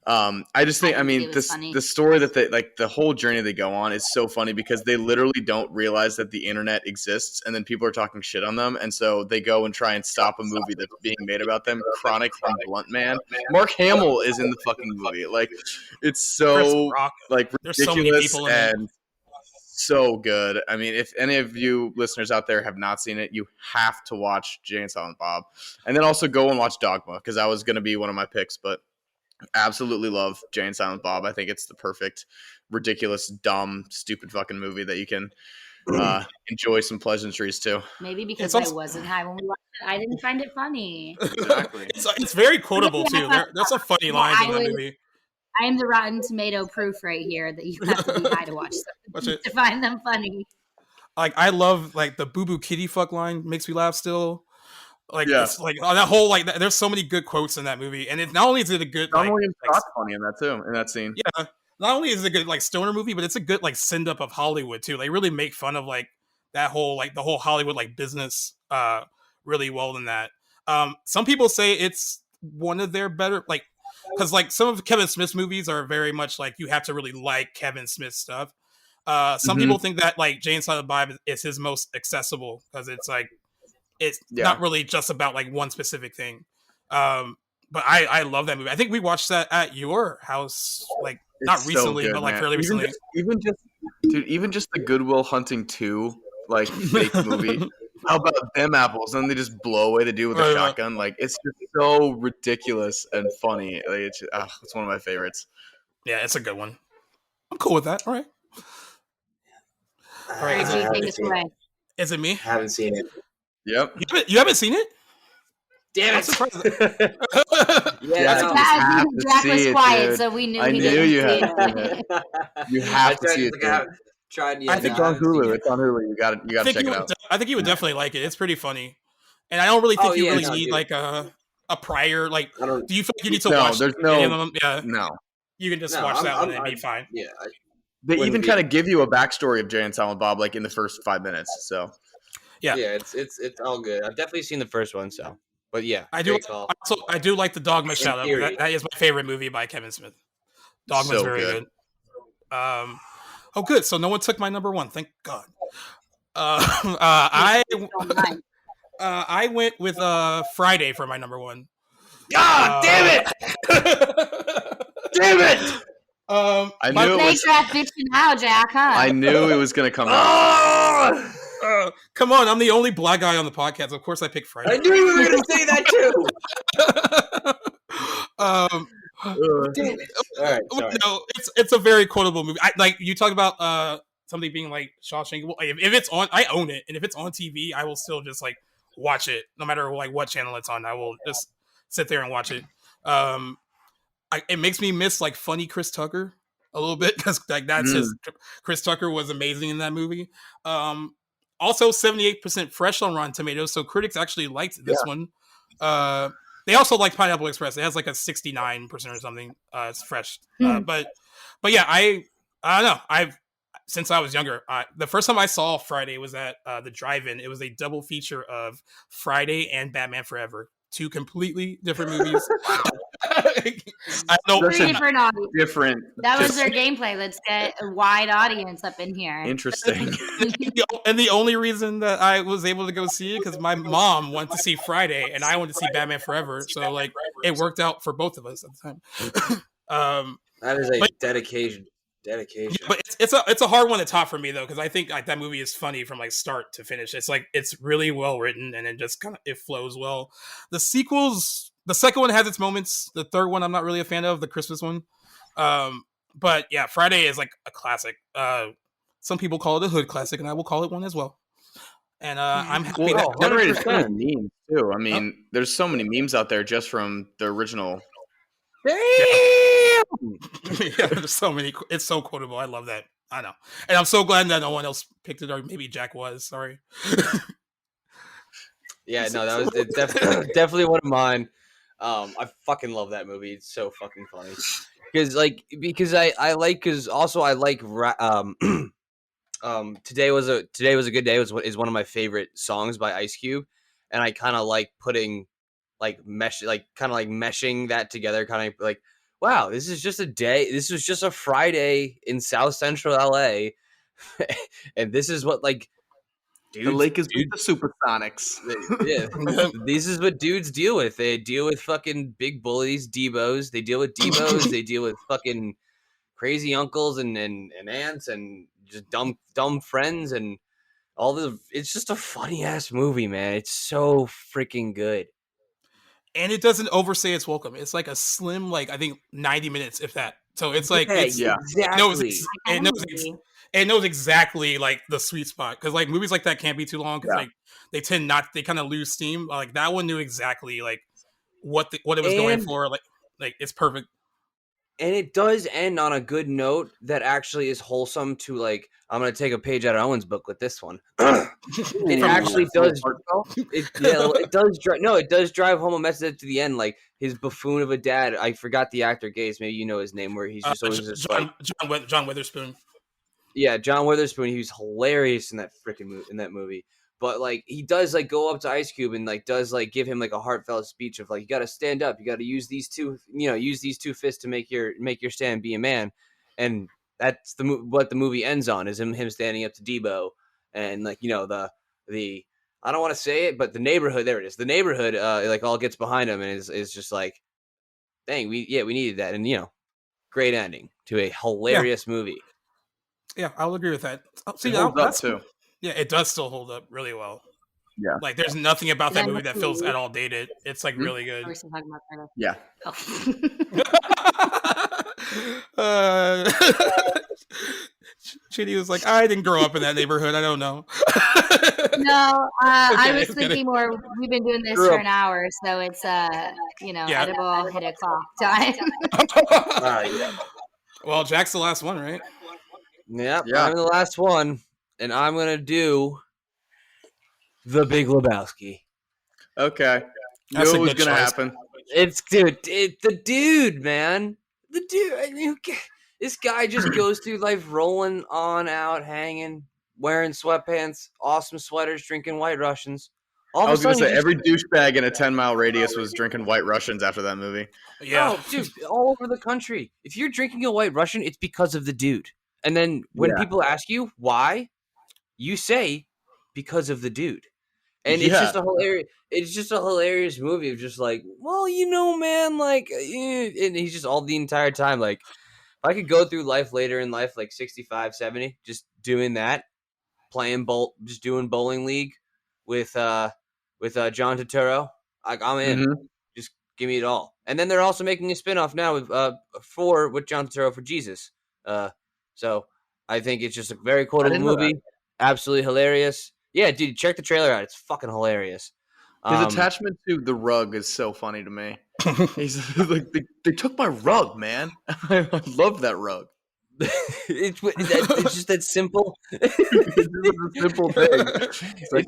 I just think, the story that they like, the whole journey they go on is so funny because they literally don't realize that the internet exists, and then people are talking shit on them, and so they go and try and stop a movie that's being made about them. Chronic and Blunt Man. Mark Hamill is in the fucking movie. Like, it's so like ridiculous and so good. I mean, if any of you listeners out there have not seen it, you have to watch Jay and Silent Bob, and then also go and watch Dogma because that was going to be one of my picks. But absolutely love Jay and Silent Bob. I think it's the perfect, ridiculous, dumb, stupid fucking movie that you can enjoy some pleasantries too. Maybe because I wasn't high when we watched it, I didn't find it funny. Exactly. It's very quotable too. There's some funny lines in that movie. I am the Rotten Tomato proof right here that you have to be high to watch to find them funny. Like I love like the Boo Boo Kitty fuck line makes me laugh still. It's like that whole there's so many good quotes in that movie, and not only is it a good funny in that too in that scene. Yeah, not only is it a good like stoner movie, but it's a good like send up of Hollywood too. They really make fun of like that whole like the whole Hollywood like business really well in that. Some people say it's one of their better like. Because like some of Kevin Smith's movies are very much like you have to really like Kevin Smith stuff. Some people think that like Jay and Silent Bob is his most accessible because it's like it's not really just about like one specific thing. But I love that movie. I think we watched that at your house, like not recently, so good, but like fairly recently. Even just the Good Will Hunting 2 like fake movie How about them apples? And they just blow away the dude with a shotgun. Like, it's just so ridiculous and funny. Like, it's one of my favorites. Yeah, it's a good one. I'm cool with that. All right. All right, take this away. Is it me? I haven't seen it. Yep. You haven't seen it? Damn it! Jack was quiet, so we knew. I knew you had to see it. You have to see it. Tried. I think it's on Hulu. It's on Hulu. You got to check it out. I think you would definitely like it. It's pretty funny, and I don't really think you really need like a prior. Like, do you feel like you need to watch? There's no. Yeah. No. You can just watch that one and be fine. Yeah. They even kind of give you a backstory of Jay and Silent Bob like in the first 5 minutes. So. Yeah. It's all good. I've definitely seen the first one. So. But yeah, I do. Also, I do like the Dogma shout out. That is my favorite movie by Kevin Smith. Dogma's very good. Oh, good. So no one took my number one. Thank God. I went with Friday for my number one. God damn it! Damn it! I knew it was bitching now, Jack. Huh? I knew it was gonna come out. Come on, I'm the only black guy on the podcast. Of course, I picked Friday. I knew you were going to say that too. Damn it! All right, sorry. No, it's a very quotable movie. Like you talk about something being like Shawshank. If it's on, I own it, and if it's on TV, I will still just like watch it, no matter like what channel it's on. I will just sit there and watch it. It makes me miss like funny Chris Tucker a little bit because like that's his. Chris Tucker was amazing in that movie. Also, 78% fresh on Rotten Tomatoes, so critics actually liked this one. They also like Pineapple Express. It has like a 69% or something. It's fresh, but yeah, I don't know. Since I was younger, the first time I saw Friday was at the drive-in. It was a double feature of Friday and Batman Forever. Two completely different movies. I know different. That was their gameplay. Let's get a wide audience up in here. Interesting. And the only reason that I was able to go see it because my mom wanted to see Friday and I wanted to see Batman Forever. So like it worked out for both of us at the time. That is a dedication. But it's a hard one to top for me though because I think like that movie is funny from like start to finish. It's like it's really well written and it just kind of it flows well. The sequels, the second one has its moments. The third one I'm not really a fan of, the Christmas one. But yeah, Friday is like a classic. Some people call it a hood classic, and I will call it one as well. And I'm happy that generated kind of memes too. I mean, there's so many memes out there just from the original. Yeah, there's so many. It's so quotable. I love that. I know, and I'm so glad that no one else picked it, or maybe Jack was. Sorry. Yeah, no, that was definitely one of mine. I fucking love that movie. It's so fucking funny because I like Today Was a Good Day is one of my favorite songs by Ice Cube, and I kind of like putting meshing that together, kind of like, wow, this is just a day. This was just a Friday in South Central LA, and this is what like. The Lakers beat the Supersonics. Yeah, this is what dudes deal with. They deal with fucking big bullies, Debos. They deal with Debos. They deal with fucking crazy uncles and aunts and just dumb friends and all the. It's just a funny ass movie, man. It's so freaking good. And it doesn't overstay its welcome. It's like a slim, like I think 90 minutes, if that. So it's like exactly. It knows exactly like the sweet spot because like movies like that can't be too long because like they kind of lose steam. Like that one knew exactly like what it was going for. Like it's perfect. And it does end on a good note that actually is wholesome. To like, I'm gonna take a page out of Owen's book with this one. It actually does. It does. It does drive home a message to the end. Like his buffoon of a dad. I forgot the actor Gaze. Maybe you know his name. Where he's just always just John Witherspoon. Yeah, John Witherspoon. He was hilarious in that movie. But like he does like go up to Ice Cube and like does like give him like a heartfelt speech of like, you got to stand up, you got to use these two fists to make your stand, be a man. And that's what the movie ends on is him standing up to Debo and like the I don't want to say it, but the neighborhood, there it is, the neighborhood like all gets behind him and is just like, dang, we needed that. And great ending to a hilarious movie. Yeah, I'll agree with that. See, it holds up too. Yeah, it does still hold up really well. Yeah. Like, there's nothing about Is that that movie that feels at all dated. It's like really good. Are we still talking about Carter? Yeah. uh, Chitty was like, I didn't grow up in that neighborhood. I don't know. No, I was kidding. thinking more. We've been doing this Grew for up. an hour, so it's Yeah. edible hit o'clock time. Yeah. Well, Jack's the last one, right? Yep, Yeah. I'm the last one, and I'm gonna do The Big Lebowski. Okay. That's Knew a it was good gonna choice. happen. It's the dude, man. The dude. I mean, this guy just goes through life rolling on out, hanging, wearing sweatpants, awesome sweaters, drinking White Russians. All I of a was gonna sudden, say every douchebag in a 10-mile radius was drinking White Russians after that movie. Yeah. oh, dude, all over the country. If you're drinking a White Russian, it's because of the dude. And then when Yeah. people ask you why, you say because of the dude. And it's just a hilarious movie of just like, well, man, like, and he's just all the entire time like, if I could go through life later in life, like 65, 70, just doing that, just doing bowling league with John Turturro, like, I'm in. Mm-hmm. Just give me it all. And then they're also making a spinoff now with John Turturro for Jesus. So I think it's just a very quotable didn't know movie, absolutely hilarious. Yeah, dude, check the trailer out. It's fucking hilarious. His attachment to the rug is so funny to me. He's like, they took my rug, man. I love that rug. it's just that simple. It's a simple thing. It's like,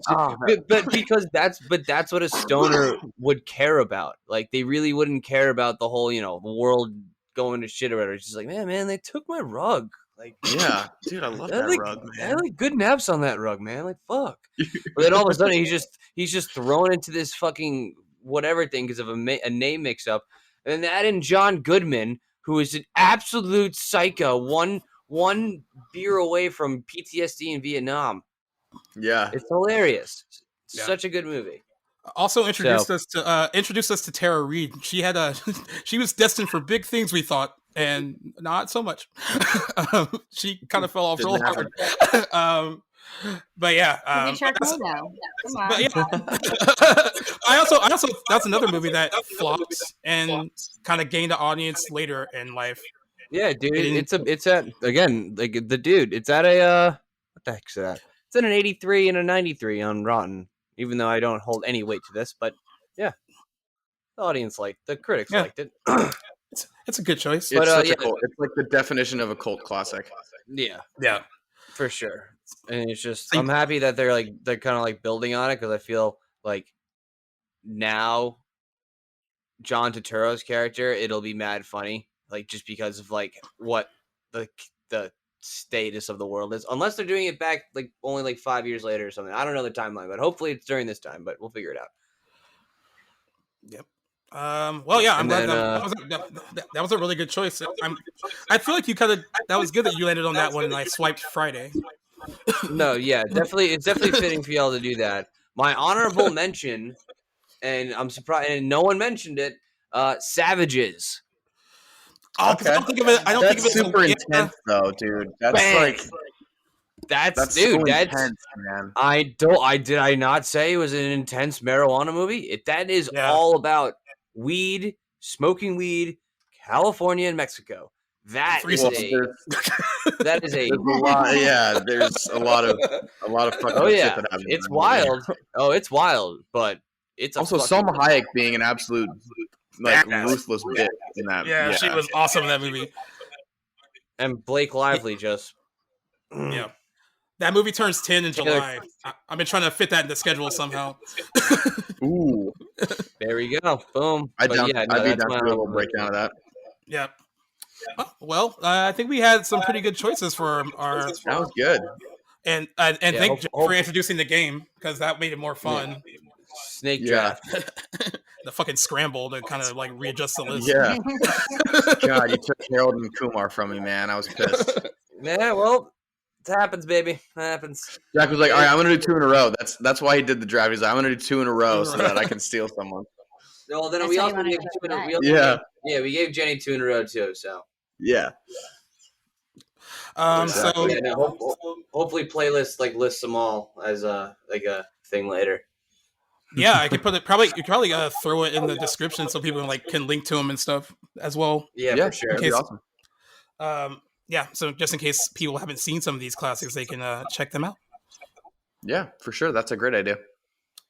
but that's what a stoner would care about. Like, they really wouldn't care about the whole, the world going to shit or whatever. It's just like, man, they took my rug. Like, yeah, dude, I love that rug, I man. like good naps on that rug, man. Like, fuck. But then all of a sudden, he's just thrown into this fucking whatever thing because of a name mix up, and then add in John Goodman, who is an absolute psycho. One beer away from PTSD in Vietnam. Yeah, It's hilarious. Yeah. Such a good movie. Also introduced us to Tara Reid. She had she was destined for big things, we thought, and not so much. She kind of fell off real hard. But yeah, Sharknado. Come on. but yeah. I also that's another movie that flopped and kind of gained an audience later in life. Yeah, dude. It's at again, like, the dude. It's at a what the heck's that? It's at an 83 and a 93 on Rotten. Even though I don't hold any weight to this, but yeah, the audience the critics liked it. It's a good choice. It's such a cult. It's like the definition of a cult classic. Yeah, for sure. And it's just, I'm happy that they're kind of like building on it, because I feel like now John Turturro's character, it'll be mad funny, like, just because of like what the status of the world is, unless they're doing it back like only like 5 years later or something. I don't know the timeline, but hopefully it's during this time, but we'll figure it out. Yep. Well, yeah, I'm glad that was a really good choice. I feel like that was good that you landed on that one and I swiped Friday. No, yeah, definitely, it's definitely fitting for y'all to do that. My honorable mention, and I'm surprised, and no one mentioned it, Savages. Oh, okay. I don't think of it. That's super intense, though, dude. That's Bang. like that's so that's intense, man. Did I not say it was an intense marijuana movie? That is all about weed, smoking weed, California and Mexico. That is a lot. Yeah, there's a lot of fucking shit that happens. It's wild. Oh, it's wild, but it's also Salma Hayek being an absolute like ruthless bitch in that. Yeah, she was awesome in that movie. And Blake Lively just that movie turns 10 in July. I've been trying to fit that in the schedule somehow. Ooh, there we go. Boom. I'd be down for a little breakdown of that. Yeah. Well, I think we had some pretty good choices for our. That was good. And thank you for introducing the game, because that made it more fun. Snake draft. The fucking scramble to kind of like readjust the list. Yeah. God, you took Harold and Kumar from me, man. I was pissed. Yeah, well, it happens, baby. It happens. Jack was like, all right, I'm going to do 2 in a row. That's why he did the draft. He's like, I'm going to do 2 in a row so that I can steal someone. Well, then we also gave 2 in a row. Yeah, we gave Jenny 2 in a row, too, so. Yeah. Hopefully playlist lists them all as a thing later. Yeah, I could put it probably. You could probably throw it in the description so people can link to them and stuff as well. Yeah, for sure. That'd be awesome. Yeah, so just in case people haven't seen some of these classics, they can check them out. Yeah, for sure. That's a great idea.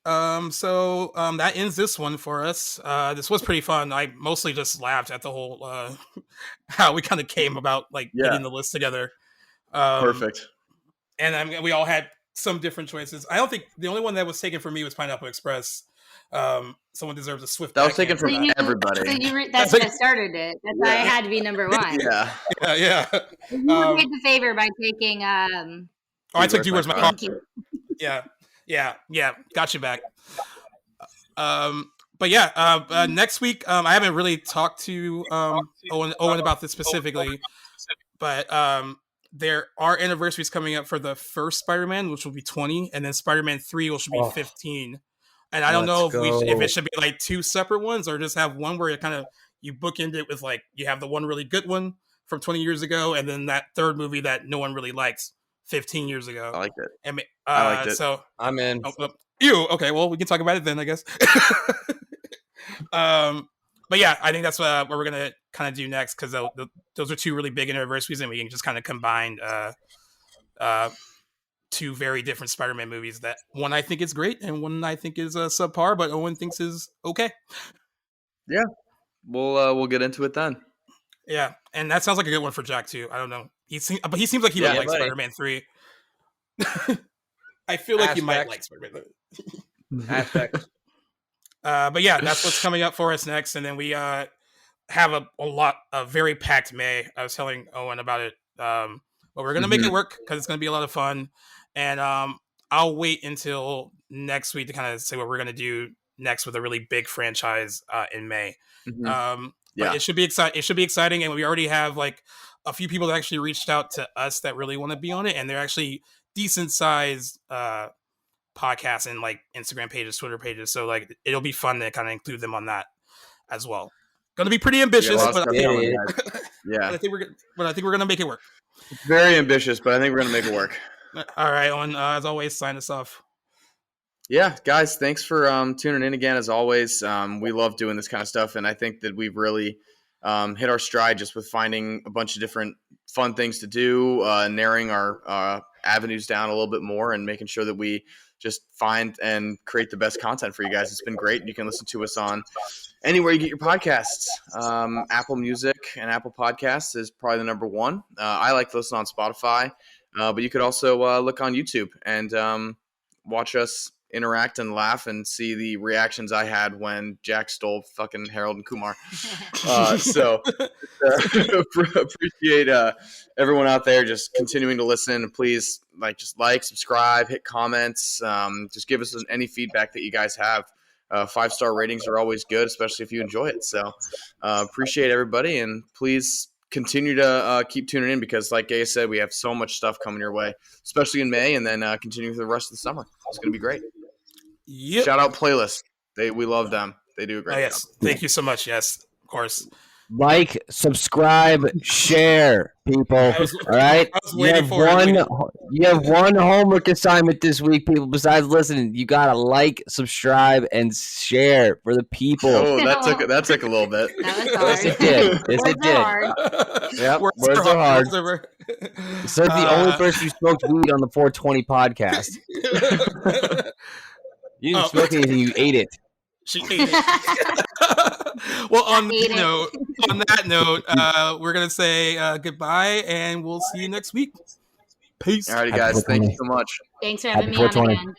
So that ends this one for us. This was pretty fun. I mostly just laughed at the whole how we kind of came about getting the list together. Perfect. And we all had some different choices. I don't think the only one that was taken for me was Pineapple Express. Someone deserves a swift. That was taken from everybody. That's what started it. That's why it had to be number one. Yeah. You did the favor by taking. I took Do Where's My Car. Thank you. Yeah. Got you back. But yeah, next week, I haven't really talked to Owen about this specifically, but there are anniversaries coming up for the first Spider-Man, which will be 20, and then Spider-Man 3, which will be 15. And I don't know if it should be two separate ones or just have one where you bookend it with you have the one really good one from 20 years ago, and then that third movie that no one really likes 15 years ago. I like it. I liked it. So I'm in. Okay, well, we can talk about it then, I guess. But yeah, I think that's what we're gonna kind of do next, because those are two really big anniversaries, and we can just kind of combine two very different Spider-Man movies. That one I think is great, and one I think is subpar, but Owen thinks is okay. Yeah, we'll get into it then. Yeah, and that sounds like a good one for Jack too. I don't know. He seems like he would like Spider-Man 3. I feel like you might like Spider-Man 3. Aspects. But yeah, that's what's coming up for us next, and then we have a very packed May. I was telling Owen about it, but we're gonna make it work because it's gonna be a lot of fun, and I'll wait until next week to kind of say what we're gonna do next with a really big franchise in May. But it should be exciting. It should be exciting, and we already have a few people that actually reached out to us that really want to be on it, and they're actually decent sized podcasts and Instagram pages, Twitter pages. So it'll be fun to kind of include them on that as well. Going to be pretty ambitious, but I think we're gonna make it work. It's very ambitious, but I think we're gonna make it work. All right, Owen. As always, sign us off. Yeah, guys, thanks for tuning in again. As always, we love doing this kind of stuff, and I think that we've really hit our stride just with finding a bunch of different fun things to do, narrowing our avenues down a little bit more, and making sure that we just find and create the best content for you guys. It's been great. You can listen to us on anywhere you get your podcasts. Apple Music and Apple Podcasts is probably the number one. I like to listen on Spotify, but you could also look on YouTube and watch us interact and laugh and see the reactions I had when Jack stole fucking Harold and Kumar. So appreciate everyone out there just continuing to listen. Please subscribe, hit comments, just give us any feedback that you guys have. 5-star ratings are always good, especially if you enjoy it. So appreciate everybody, and please continue to keep tuning in, because like Gay said, we have so much stuff coming your way, especially in May, and then continue for the rest of the summer. It's going to be great. Yep. Shout out Playlist. We love them. They do a great job. Thank you so much. Yes, of course. Like, subscribe, share, people. All right. You have one homework assignment this week, people. Besides listening, you gotta like, subscribe, and share for the people. Oh, that took a little bit. Yes, it did. Yes, it did. Yep. Words are hard. Says the only person who smoked weed on the 420 podcast. You didn't smoke anything. You ate it. She ate it. Well, on that note, we're gonna say goodbye, and we'll see you next week. Peace. Alrighty, guys. Thank you so much. Thanks for having me on again.